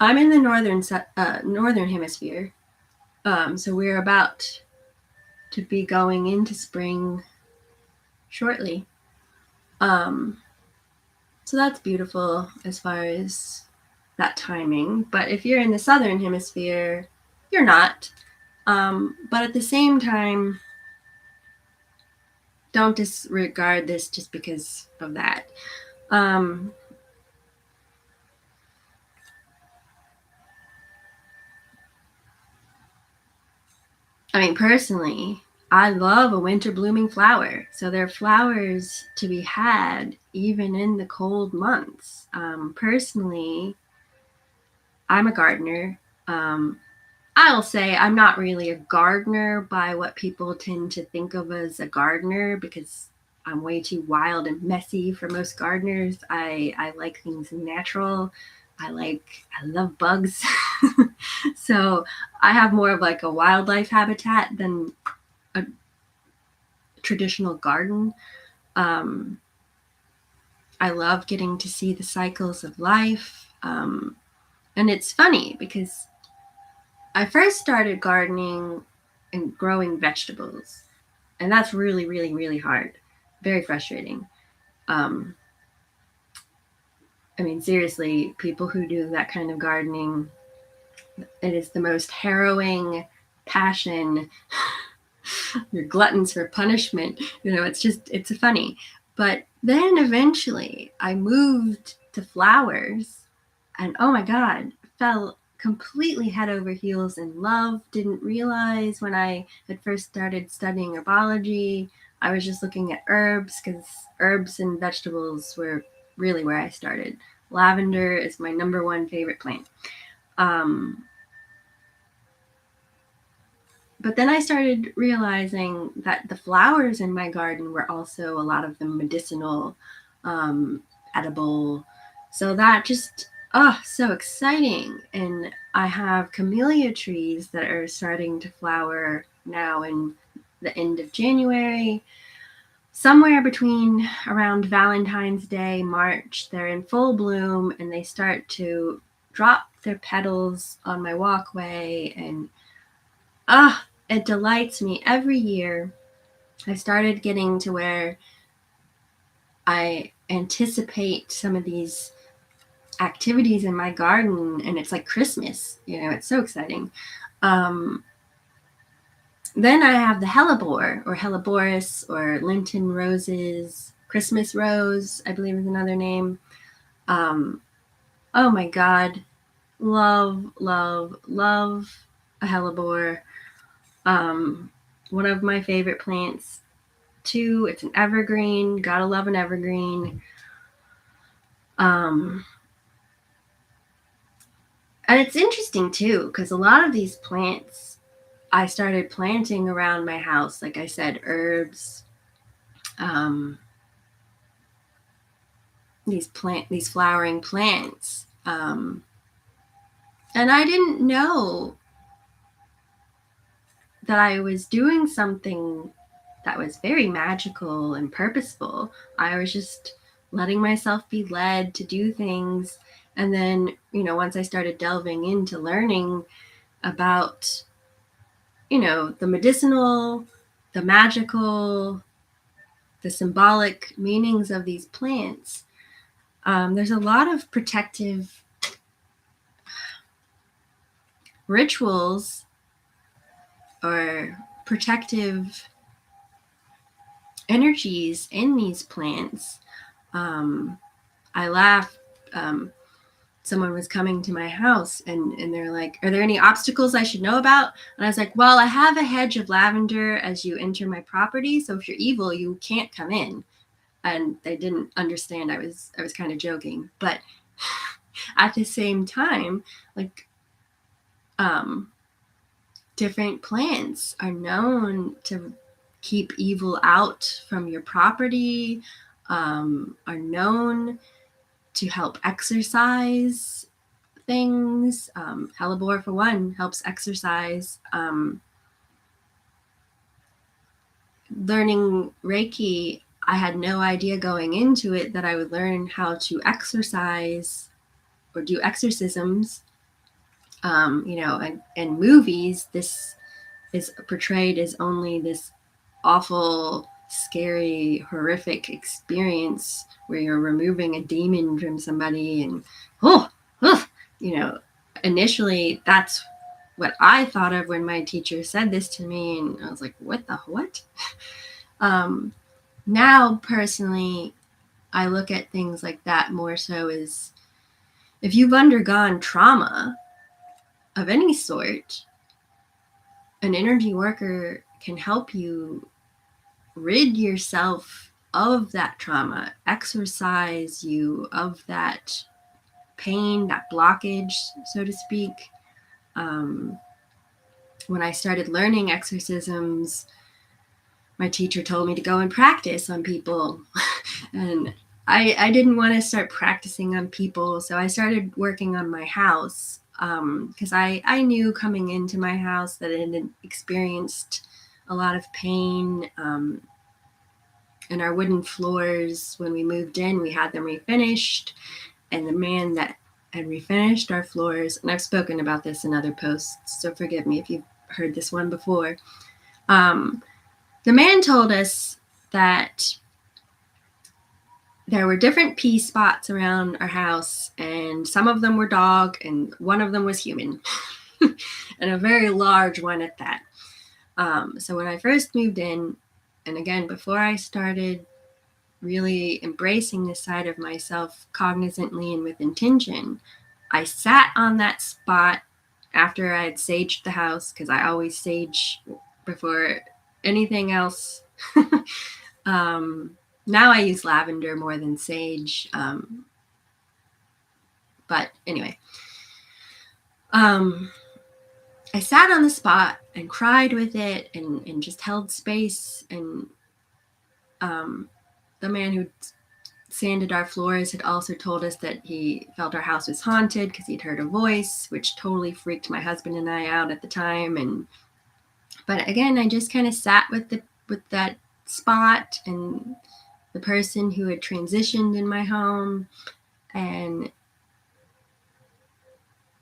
in the northern hemisphere, so we're about to be going into spring shortly. So that's beautiful as far as that timing. But if you're in the southern hemisphere, you're not. But at the same time, don't disregard this just because of that. I mean, personally, I love a winter blooming flower. So there are flowers to be had even in the cold months. Personally, I'm a gardener. I'll say I'm not really a gardener by what people tend to think of as a gardener because I'm way too wild and messy for most gardeners. I like things natural. I love bugs. So I have more of like a wildlife habitat than a traditional garden. I love getting to see the cycles of life. And it's funny because I first started gardening and growing vegetables, and that's really, really, really hard. Very frustrating. I mean, seriously, people who do that kind of gardening, it is the most harrowing passion. You're gluttons for punishment. It's funny. But then eventually I moved to flowers, and oh my God, fell completely head over heels in love. Didn't realize when I had first started studying herbology, I was just looking at herbs because herbs and vegetables were really where I started. Lavender is my number one favorite plant. But then I started realizing that the flowers in my garden were also a lot of them medicinal, edible. So that just, so exciting. And I have camellia trees that are starting to flower now in the end of January. Somewhere between around Valentine's Day, March, they're in full bloom and they start to drop their petals on my walkway. And it delights me every year. I started getting to where I anticipate some of these activities in my garden, and it's like Christmas. It's so exciting. Then I have the hellebore or helleborus or Lenten roses, Christmas rose, I believe is another name. Oh my God. Love, love, love a hellebore. One of my favorite plants too. It's an evergreen. Gotta love an evergreen. And it's interesting too, because a lot of these plants I started planting around my house. Like I said, herbs, these flowering plants. And I didn't know that I was doing something that was very magical and purposeful. I was just letting myself be led to do things. And then, once I started delving into learning about, the medicinal, the magical, the symbolic meanings of these plants, there's a lot of protective rituals or protective energies in these plants. I laughed. Someone was coming to my house and they're like, "Are there any obstacles I should know about?" And I was like, "Well, I have a hedge of lavender as you enter my property, so if you're evil, you can't come in." And they didn't understand. I was kind of joking, but at the same time, like, different plants are known to keep evil out from your property, are known to help exercise things. Hellebore, for one, helps exercise. Learning Reiki, I had no idea going into it that I would learn how to exercise or do exorcisms. In movies, this is portrayed as only this awful, scary, horrific experience where you're removing a demon from somebody, and initially that's what I thought of when my teacher said this to me, and I was like, what the what? Now, personally, I look at things like that more so as, if you've undergone trauma of any sort, an energy worker can help you rid yourself of that trauma, exorcise you of that pain, that blockage, so to speak. When I started learning exorcisms, my teacher told me to go and practice on people. And I didn't want to start practicing on people, so I started working on my house, because I knew coming into my house that it had experienced a lot of pain. And our wooden floors, when we moved in, we had them refinished. And the man that had refinished our floors, and I've spoken about this in other posts, so forgive me if you've heard this one before. The man told us that there were different pee spots around our house, and some of them were dog, and one of them was human, and a very large one at that. So when I first moved in, and again, before I started really embracing this side of myself cognizantly and with intention, I sat on that spot after I had saged the house, because I always sage before anything else. Now I use lavender more than sage. But anyway, I sat on the spot and cried with it and just held space. And the man who sanded our floors had also told us that he felt our house was haunted because he'd heard a voice, which totally freaked my husband and I out at the time. But again, I just kind of sat with that spot and the person who had transitioned in my home, and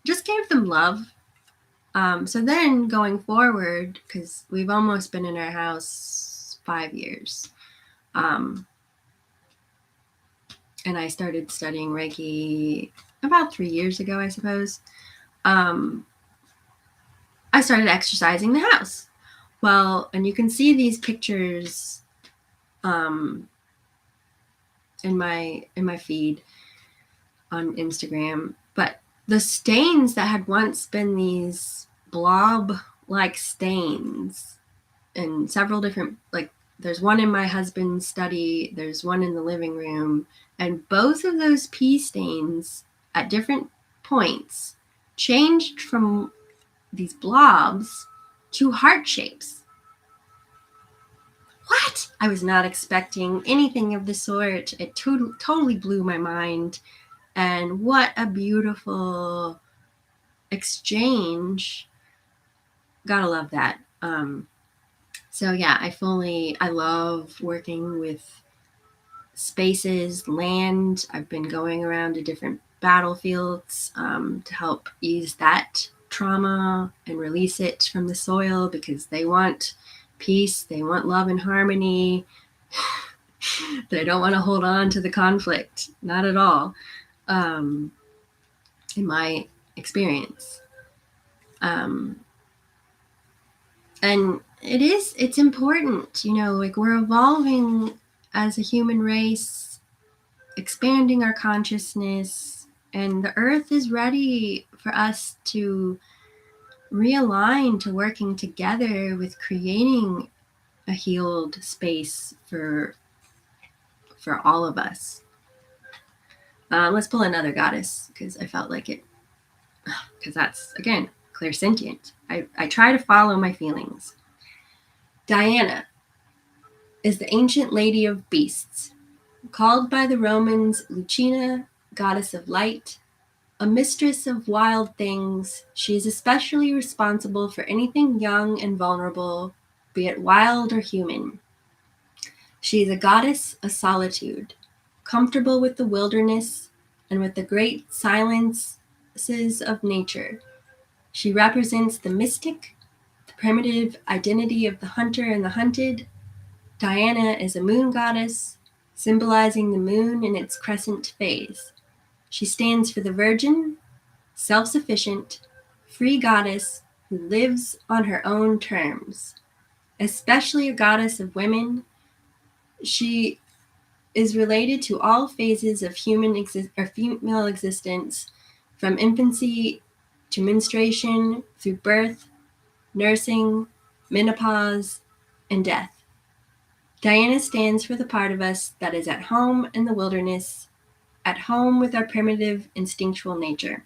just gave them love. So then going forward, because we've almost been in our house 5 years, and I started studying Reiki about 3 years ago, I suppose. I started exercising the house. Well, and you can see these pictures in my feed on Instagram. But the stains that had once been these blob-like stains in several different, like, there's one in my husband's study, there's one in the living room, and both of those pee stains at different points changed from these blobs to heart shapes. What? I was not expecting anything of the sort. It totally blew my mind. And what a beautiful exchange. Gotta love that. So yeah, I love working with spaces, land. I've been going around to different battlefields to help ease that trauma and release it from the soil, because they want peace, they want love and harmony. They don't want to hold on to the conflict, not at all, in my experience. And it's important, like, we're evolving as a human race, expanding our consciousness, and the earth is ready for us to realign to working together with creating a healed space for all of us. Let's pull another goddess, because I felt like it, because that's, again, clairsentient. I try to follow my feelings. Diana is the ancient lady of beasts, called by the Romans Lucina, goddess of light, a mistress of wild things. She is especially responsible for anything young and vulnerable, be it wild or human. She is a goddess of solitude, comfortable with the wilderness and with the great silences of nature. She represents the mystic, the primitive identity of the hunter and the hunted. Diana is a moon goddess, symbolizing the moon in its crescent phase. She stands for the virgin, self-sufficient, free goddess who lives on her own terms. Especially a goddess of women, she is related to all phases of female existence, from infancy to menstruation, through birth, nursing, menopause, and death. Diana stands for the part of us that is at home in the wilderness, at home with our primitive, instinctual nature.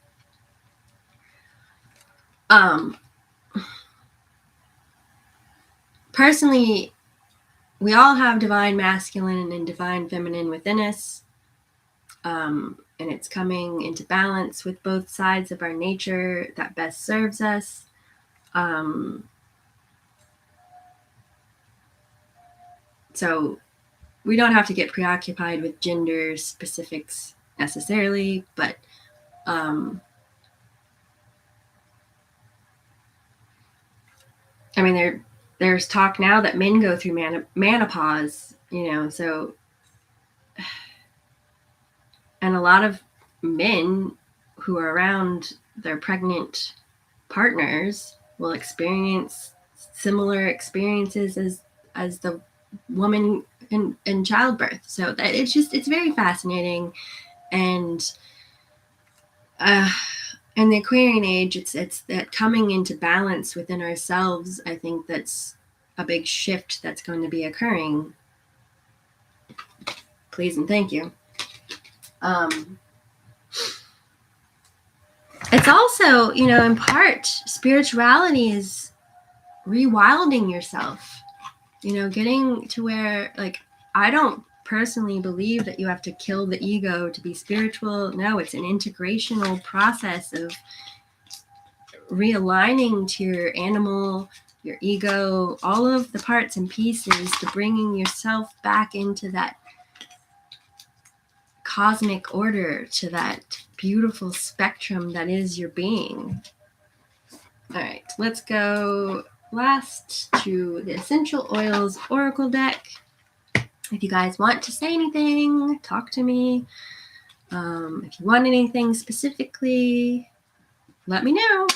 Personally, we all have divine masculine and divine feminine within us, and it's coming into balance with both sides of our nature that best serves us. So we don't have to get preoccupied with gender specifics necessarily, but I mean, there's talk now that men go through menopause, so, and a lot of men who are around their pregnant partners will experience similar experiences as the woman in childbirth. So that it's very fascinating. And in the Aquarian age, it's that coming into balance within ourselves. I think that's a big shift that's going to be occurring. Please and thank you. It's also, in part, spirituality is rewilding yourself, getting to where, like, I don't personally believe that you have to kill the ego to be spiritual. No, it's an integrational process of realigning to your animal, your ego, all of the parts and pieces, to bringing yourself back into that cosmic order, to that beautiful spectrum that is your being. All right, let's go last to the Essential Oils Oracle deck. If you guys want to say anything, talk to me. If you want anything specifically, let me know.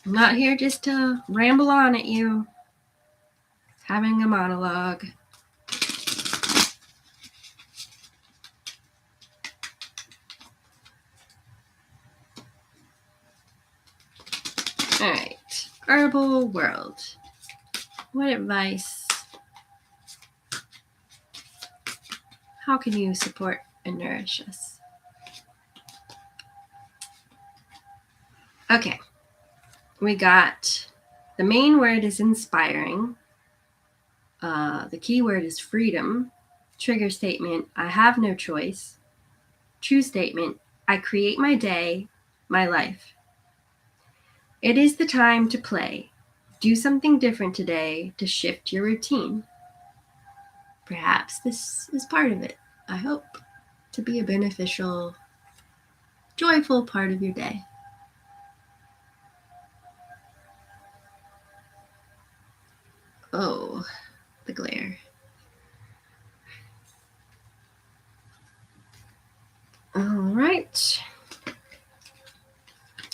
I'm not here just to ramble on at you, having a monologue. All right. Herbal world. What advice? How can you support and nourish us? Okay. We got the main word is inspiring. The key word is freedom. Trigger statement, I have no choice. True statement, I create my day, my life. It is the time to play. Do something different today to shift your routine. Perhaps this is part of it. I hope to be a beneficial, joyful part of your day. Oh, the glare. All right.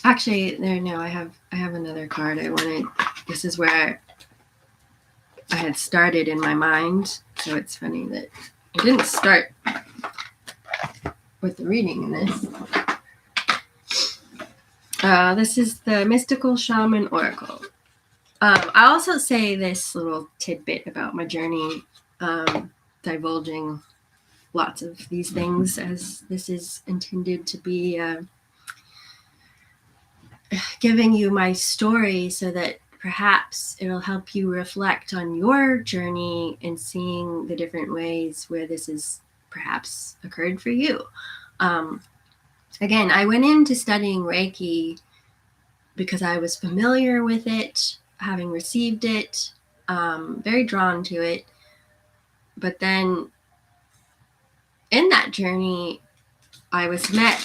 Actually, I have another card I wanted. This is where I had started in my mind. So it's funny that I didn't start with the reading in this. This is the Mystical Shaman Oracle. I also say this little tidbit about my journey, divulging lots of these things, as this is intended to be giving you my story so that perhaps it'll help you reflect on your journey and seeing the different ways where this has perhaps occurred for you. Again, I went into studying Reiki because I was familiar with it, having received it, very drawn to it. But then in that journey, I was met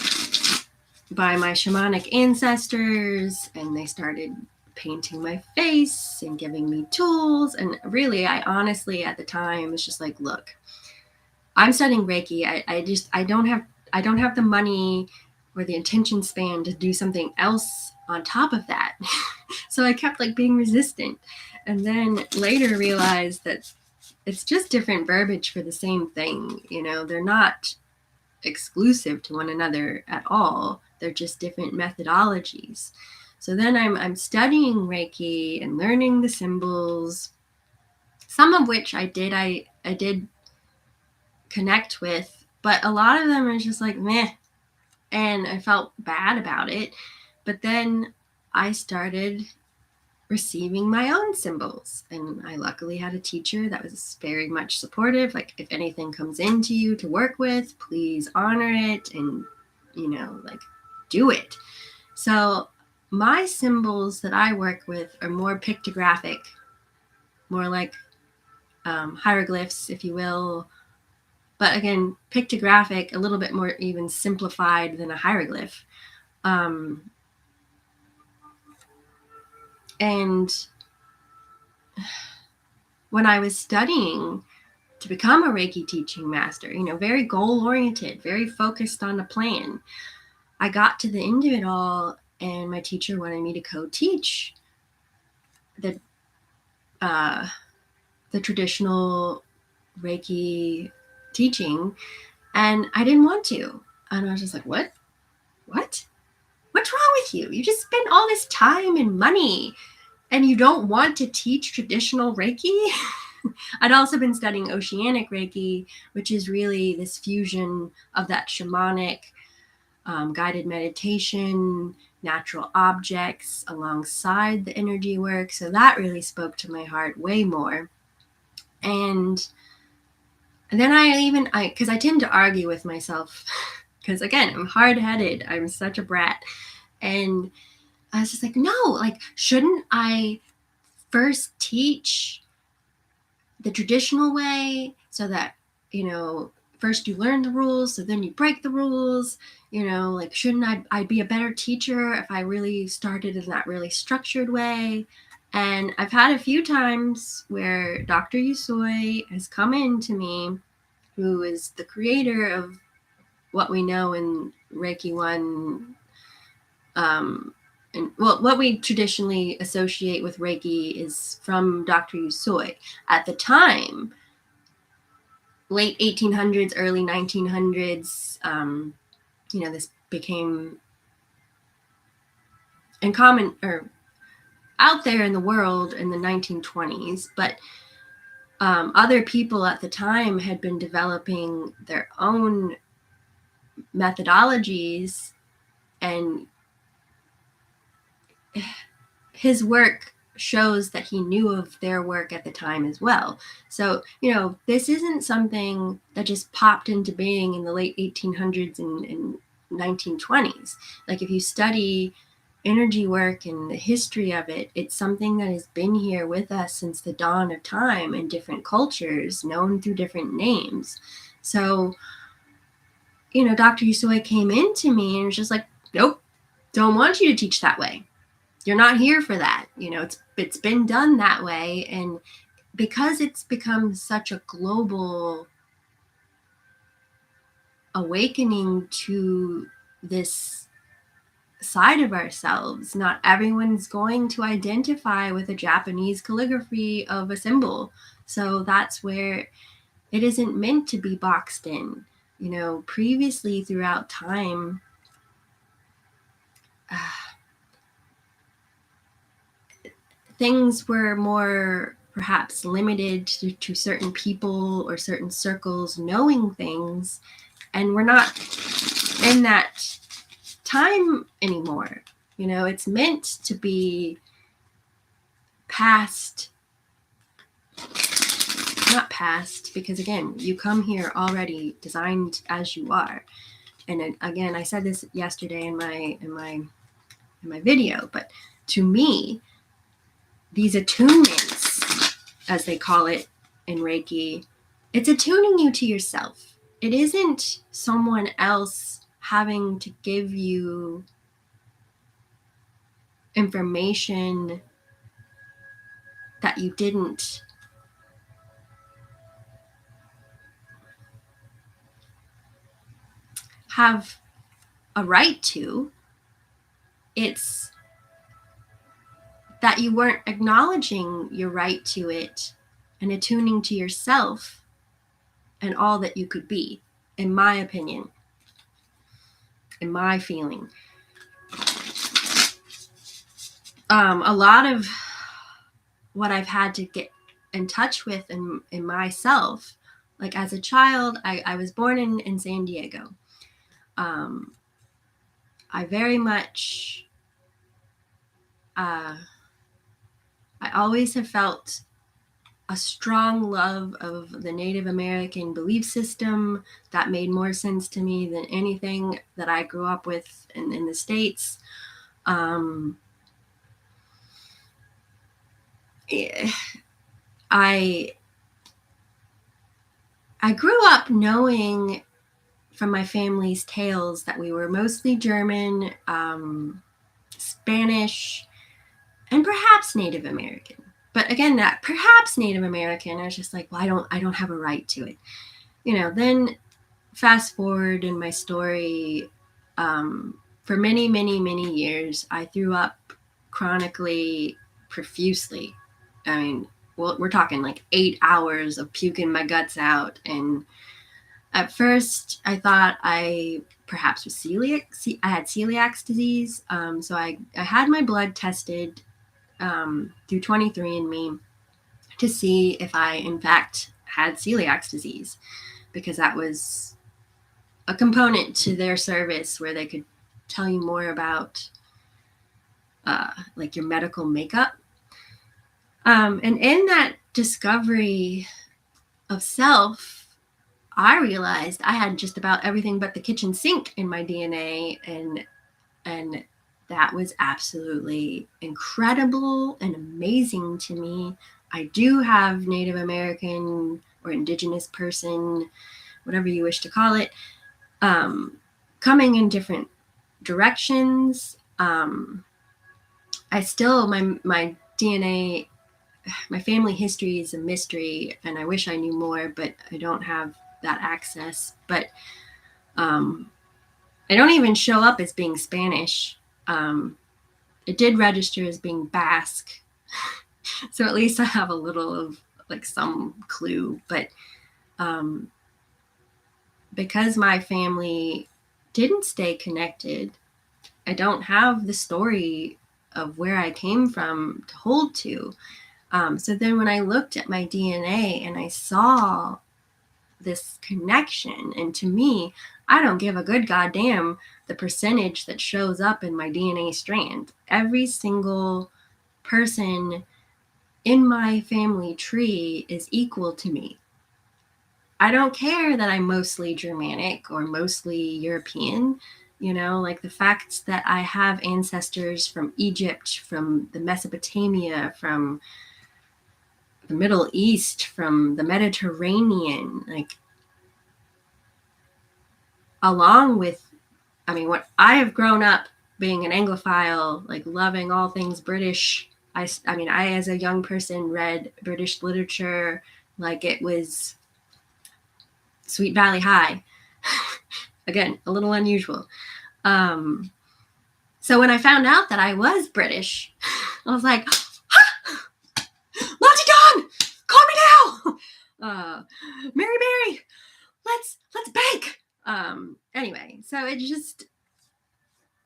by my shamanic ancestors, and they started painting my face and giving me tools. And really, I honestly, at the time, was just like, look, I'm studying Reiki. I don't have the money or the attention span to do something else on top of that. So I kept like being resistant, and then later realized that it's just different verbiage for the same thing. You know, they're not exclusive to one another at all. They're just different methodologies. So then I'm studying Reiki and learning the symbols, some of which I did connect with, but a lot of them are just like meh, and I felt bad about it. But then I started receiving my own symbols, and I luckily had a teacher that was very much supportive. Like, if anything comes into you to work with, please honor it and, like, do it. So my symbols that I work with are more pictographic, more like hieroglyphs, if you will. But again, pictographic, a little bit more even simplified than a hieroglyph. And when I was studying to become a Reiki teaching master, very goal-oriented, very focused on a plan, I got to the end of it all, and my teacher wanted me to co-teach the traditional Reiki teaching, and I didn't want to. And I was just like, what? What's wrong with you? You just spent all this time and money, and you don't want to teach traditional Reiki? I'd also been studying Oceanic Reiki, which is really this fusion of that shamanic, guided meditation, natural objects alongside the energy work. So that really spoke to my heart way more. And then because I tend to argue with myself, because again, I'm hard-headed. I'm such a brat. And I was just like, no, like, shouldn't I first teach the traditional way so that, first you learn the rules, so then you break the rules, like, shouldn't I be a better teacher if I really started in that really structured way? And I've had a few times where Dr. Yusoi has come in to me, who is the creator of what we know in Reiki 1, and what we traditionally associate with Reiki is from Dr. Yusoi. At the time, late 1800s, early 1900s, this became in common, or out there in the world in the 1920s, but other people at the time had been developing their own methodologies, and his work shows that he knew of their work at the time as well. So, this isn't something that just popped into being in the late 1800s and 1920s. Like, if you study energy work and the history of it, it's something that has been here with us since the dawn of time in different cultures, known through different names. So, Dr. Usui came into me and was just like, nope, don't want you to teach that way. You're not here for that. It's been done that way. And because it's become such a global awakening to this side of ourselves, not everyone's going to identify with a Japanese calligraphy of a symbol. So that's where it isn't meant to be boxed in. Previously throughout time, things were more perhaps limited to certain people or certain circles knowing things, and we're not in that time anymore. It's meant to be passed, not passed, because again, you come here already designed as you are. And again, I said this yesterday in my video, but to me, these attunements, as they call it in Reiki, it's attuning you to yourself. It isn't someone else having to give you information that you didn't have a right to. It's that you weren't acknowledging your right to it and attuning to yourself and all that you could be, in my opinion, in my feeling. A lot of what I've had to get in touch with in myself, like as a child, I was born in San Diego. I very much, I always have felt a strong love of the Native American belief system. That made more sense to me than anything that I grew up with in the States. I grew up knowing from my family's tales that we were mostly German, Spanish, and perhaps Native American. But again, that perhaps Native American, I was just like, well, I don't have a right to it. Then fast forward in my story, for many, many, many years, I threw up chronically, profusely. I mean, well, we're talking like 8 hours of puking my guts out. And at first, I thought I perhaps was celiac. I had celiac disease. So I had my blood tested through 23andMe to see if I, in fact, had celiac disease, because that was a component to their service where they could tell you more about like your medical makeup. And in that discovery of self, I realized I had just about everything but the kitchen sink in my DNA, and that was absolutely incredible and amazing to me. I do have Native American or Indigenous person, whatever you wish to call it, coming in different directions. I still, my DNA, my family history is a mystery, and I wish I knew more, but I don't have that access. But I don't even show up as being Spanish. It did register as being Basque. So at least I have a little of like some clue. But because my family didn't stay connected, I don't have the story of where I came from to hold to. So then when I looked at my DNA and I saw this connection, and to me, I don't give a good goddamn the percentage that shows up in my DNA strand. Every single person in my family tree is equal to me. I don't care that I'm mostly Germanic or mostly European. You know, like the fact that I have ancestors from Egypt, from the Mesopotamia, from the Middle East, from the Mediterranean, like, along with, I mean, what I have grown up being an Anglophile, like loving all things British. I mean, I, as a young person, read British literature like it was Sweet Valley High. Again, a little unusual. So when I found out that I was British, I was like, Monty Don, calm me down. Mary, let's bake. Anyway, so it just,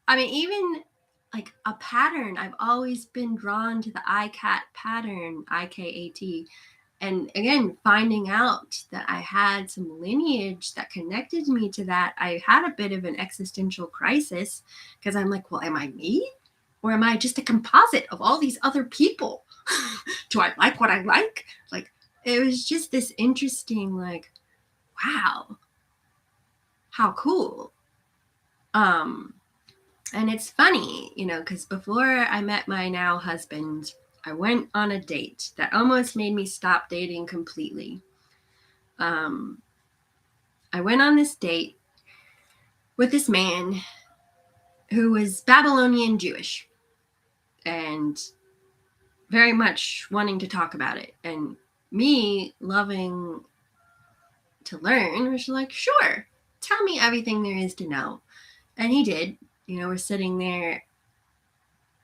I mean, even like a pattern, I've always been drawn to the ICAT pattern, IKAT. And again, finding out that I had some lineage that connected me to that, I had a bit of an existential crisis, because I'm like, well, am I me? Or am I just a composite of all these other people? Do I like what I like? Like, it was just this interesting, like, wow, how cool. And it's funny, you know, because before I met my now husband, I went on a date that almost made me stop dating completely. I went on this date with this man who was Babylonian Jewish and very much wanting to talk about it. And me loving to learn was like, sure, tell me everything there is to know. And he did. You know, we're sitting there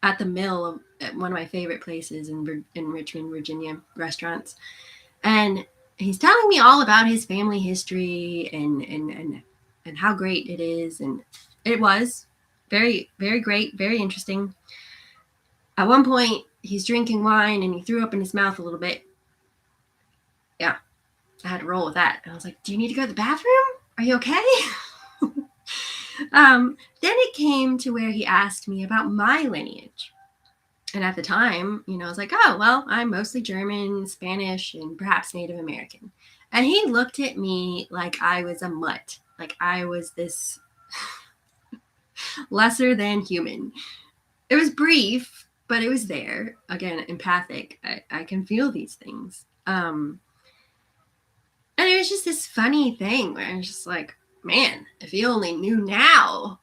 at the Mill at one of my favorite places in Richmond, Virginia, restaurants. And he's telling me all about his family history and how great it is. And it was very, very great, very interesting. At one point, he's drinking wine and he threw up in his mouth a little bit. Yeah, I had to roll with that. And I was like, do you need to go to the bathroom? Are you okay? Then it came to where he asked me about my lineage. And at the time, you know, I was like, oh, well, I'm mostly German, Spanish, and perhaps Native American. And he looked at me like I was a mutt, like I was this lesser than human. It was brief, but it was there. Again, empathic. I can feel these things. And it was just this funny thing where I was just like, man, if you only knew now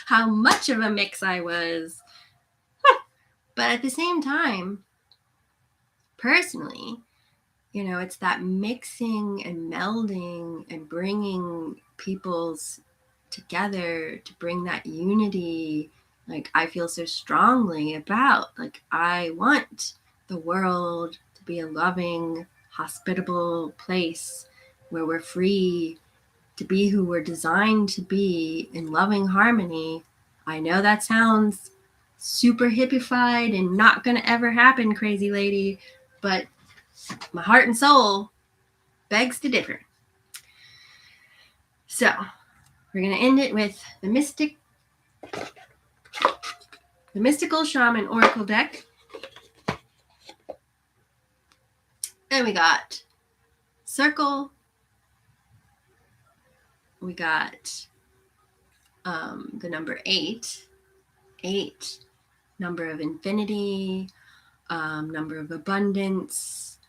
how much of a mix I was. But at the same time, personally, you know, it's that mixing and melding and bringing people's together to bring that unity. Like, I feel so strongly about, like, I want the world to be a loving, hospitable place where we're free to be who we're designed to be in loving harmony. I know that sounds super hippified and not gonna ever happen, crazy lady, but my heart and soul begs to differ. So we're gonna end it with the mystical shaman oracle deck. And we got circle. We got the number 8, number of infinity, number of abundance.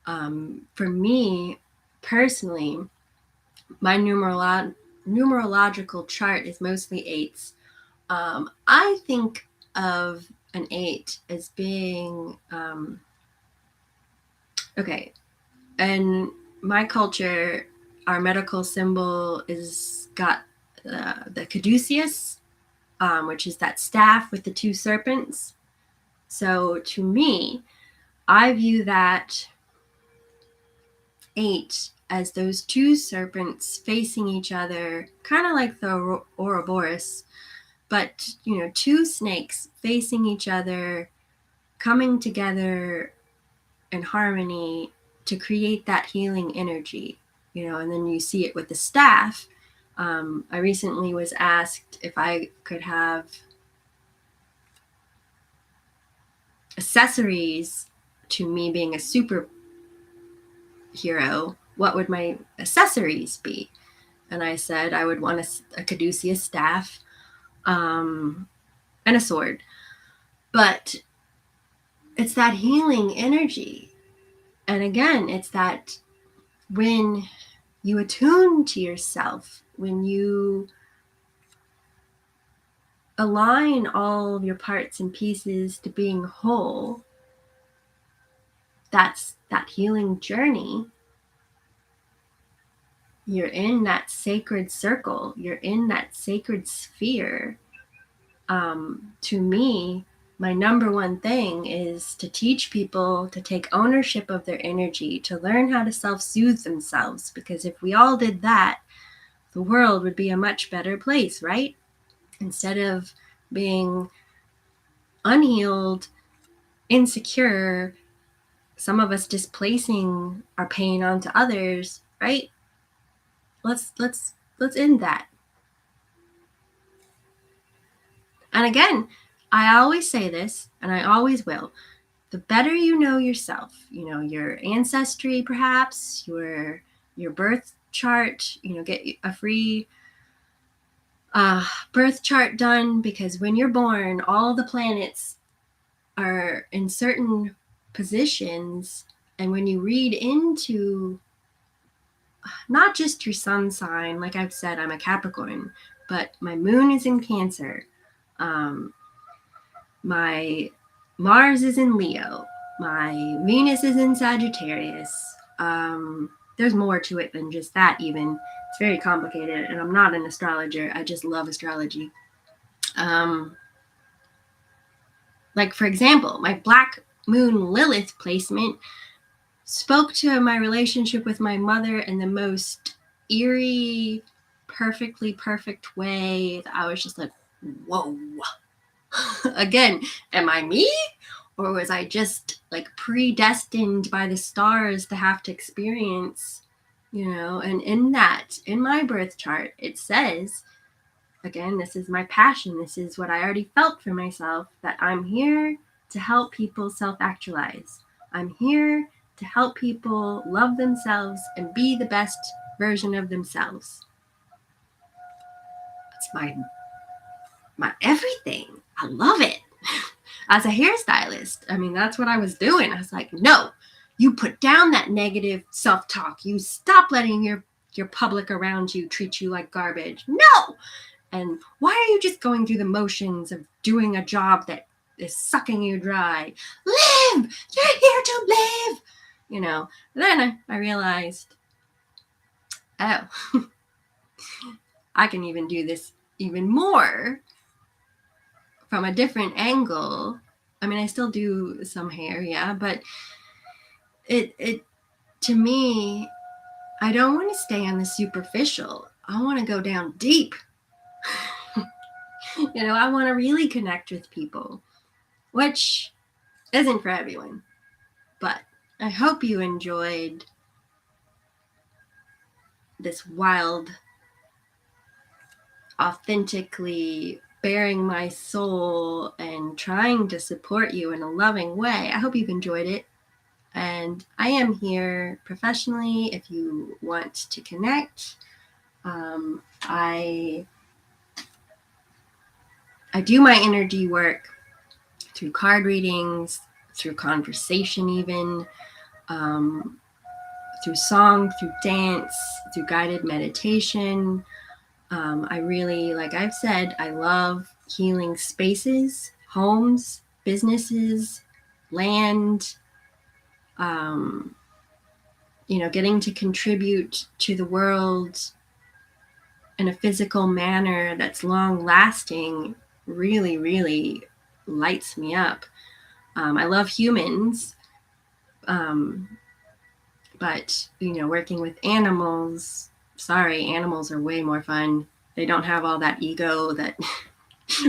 For me personally, my numerological chart is mostly 8s. I think of an 8 as being okay. In my culture, our medical symbol is got the caduceus, which is that staff with the 2 serpents. So to me, I view that 8 as those 2 serpents facing each other, kind of like the Ouroboros, But, two snakes facing each other, coming together in harmony to create that healing energy, and then you see it with the staff. I recently was asked if I could have accessories to me being a superhero. What would my accessories be? And I said I would want a caduceus staff and a sword. But it's that healing energy. And again, it's that when you attune to yourself, when you align all of your parts and pieces to being whole, that's that healing journey. You're in that sacred circle. You're in that sacred sphere. To me, my number one thing is to teach people to take ownership of their energy, to learn how to self-soothe themselves. Because if we all did that, the world would be a much better place, right? Instead of being unhealed, insecure, some of us displacing our pain onto others, right? Let's end that. And again, I always say this, and I always will. The better you know yourself, your ancestry, perhaps your birth chart, get a free birth chart done, because when you're born, all the planets are in certain positions. And when you read into not just your sun sign, like I've said, I'm a Capricorn, but my moon is in Cancer. My Mars is in Leo. My Venus is in Sagittarius. There's more to it than just that even. It's very complicated, and I'm not an astrologer. I just love astrology. Like, for example, my Black Moon Lilith placement spoke to my relationship with my mother in the most eerie, perfectly perfect way. I was just like, whoa. Again, am I me? Or was I just like predestined by the stars to have to experience, and in my birth chart, it says, again, this is my passion. This is what I already felt for myself, that I'm here to help people self-actualize. I'm here to help people love themselves and be the best version of themselves. That's my everything. I love it. As a hairstylist, that's what I was doing. I was like, no, you put down that negative self-talk. You stop letting your public around you treat you like garbage. No! And why are you just going through the motions of doing a job that is sucking you dry? Live! You're here to live! Then I realized, oh, I can even do this even more from a different angle. I still do some hair, yeah, but it to me, I don't want to stay on the superficial. I want to go down deep. I want to really connect with people, which isn't for everyone. But I hope you enjoyed this wild, authentically bearing my soul and trying to support you in a loving way. I hope you've enjoyed it. And I am here professionally if you want to connect. I do my energy work through card readings, through conversation even, through song, through dance, through guided meditation. I really, like I've said, I love healing spaces, homes, businesses, land, getting to contribute to the world in a physical manner that's long lasting really, really lights me up. I love humans, but, working with animals, sorry, animals are way more fun. They don't have all that ego that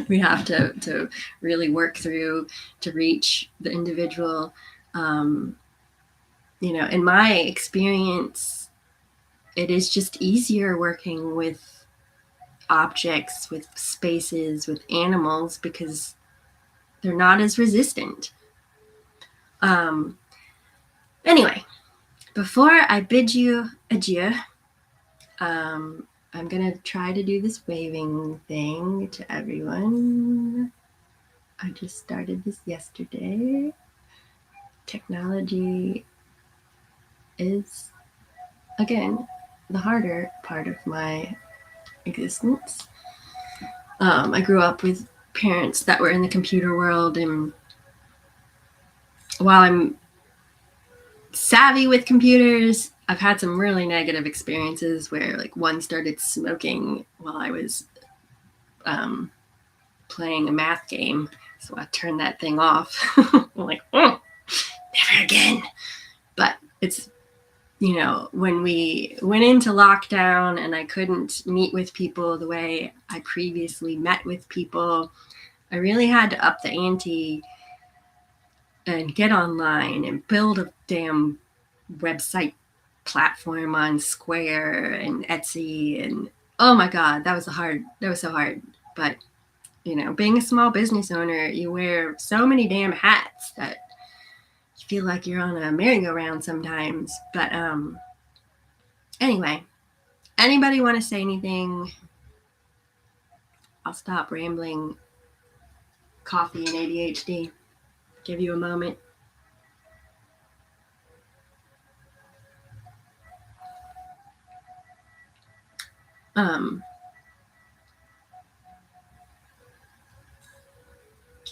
we have to really work through to reach the individual. In my experience, it is just easier working with objects, with spaces, with animals, because they're not as resistant. Anyway, before I bid you adieu, I'm going to try to do this waving thing to everyone. I just started this yesterday. Technology is, again, the harder part of my existence. I grew up with parents that were in the computer world, and while I'm savvy with computers, I've had some really negative experiences where, like, one started smoking while I was playing a math game, so I turned that thing off. I'm like, oh, never again. But it's, when we went into lockdown and I couldn't meet with people the way I previously met with people, I really had to up the ante and get online and build a damn website platform on Square and Etsy. And oh my God, that was so hard. But, being a small business owner, you wear so many damn hats that you feel like you're on a merry-go-round sometimes. But anyway, anybody want to say anything? I'll stop rambling. Coffee and ADHD. Give you a moment.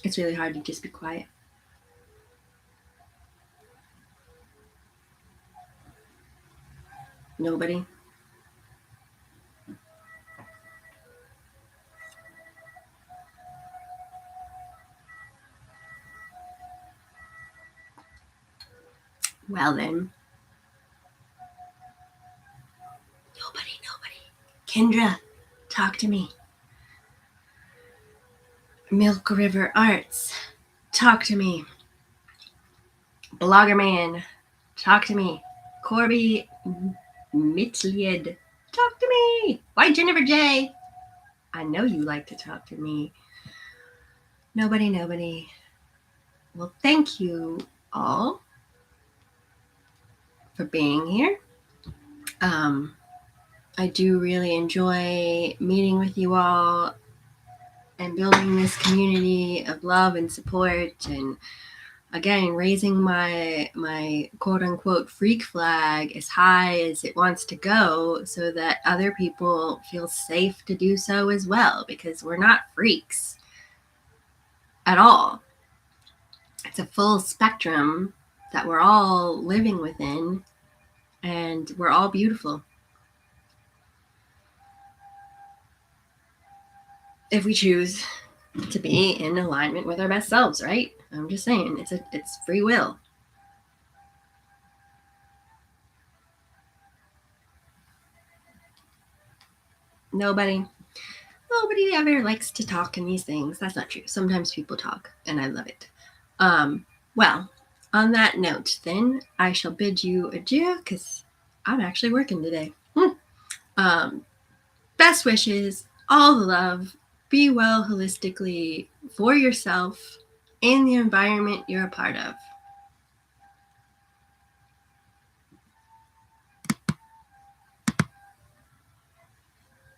It's really hard to just be quiet. Nobody. Well then. Nobody. Kendra, talk to me. Milk River Arts, talk to me. Blogger Man, talk to me. Corby Mitlied, talk to me. White Jennifer J, I know you like to talk to me. Nobody. Well, thank you all for being here. I do really enjoy meeting with you all and building this community of love and support, and again, raising my quote unquote freak flag as high as it wants to go, so that other people feel safe to do so as well, because we're not freaks at all. It's a full spectrum that we're all living within, and we're all beautiful if we choose to be in alignment with our best selves, right? I'm just saying, it's free will. Nobody ever likes to talk in these things. That's not true. Sometimes people talk, and I love it. Well, on that note, then, I shall bid you adieu, because I'm actually working today. Best wishes, all the love, be well holistically for yourself and the environment you're a part of.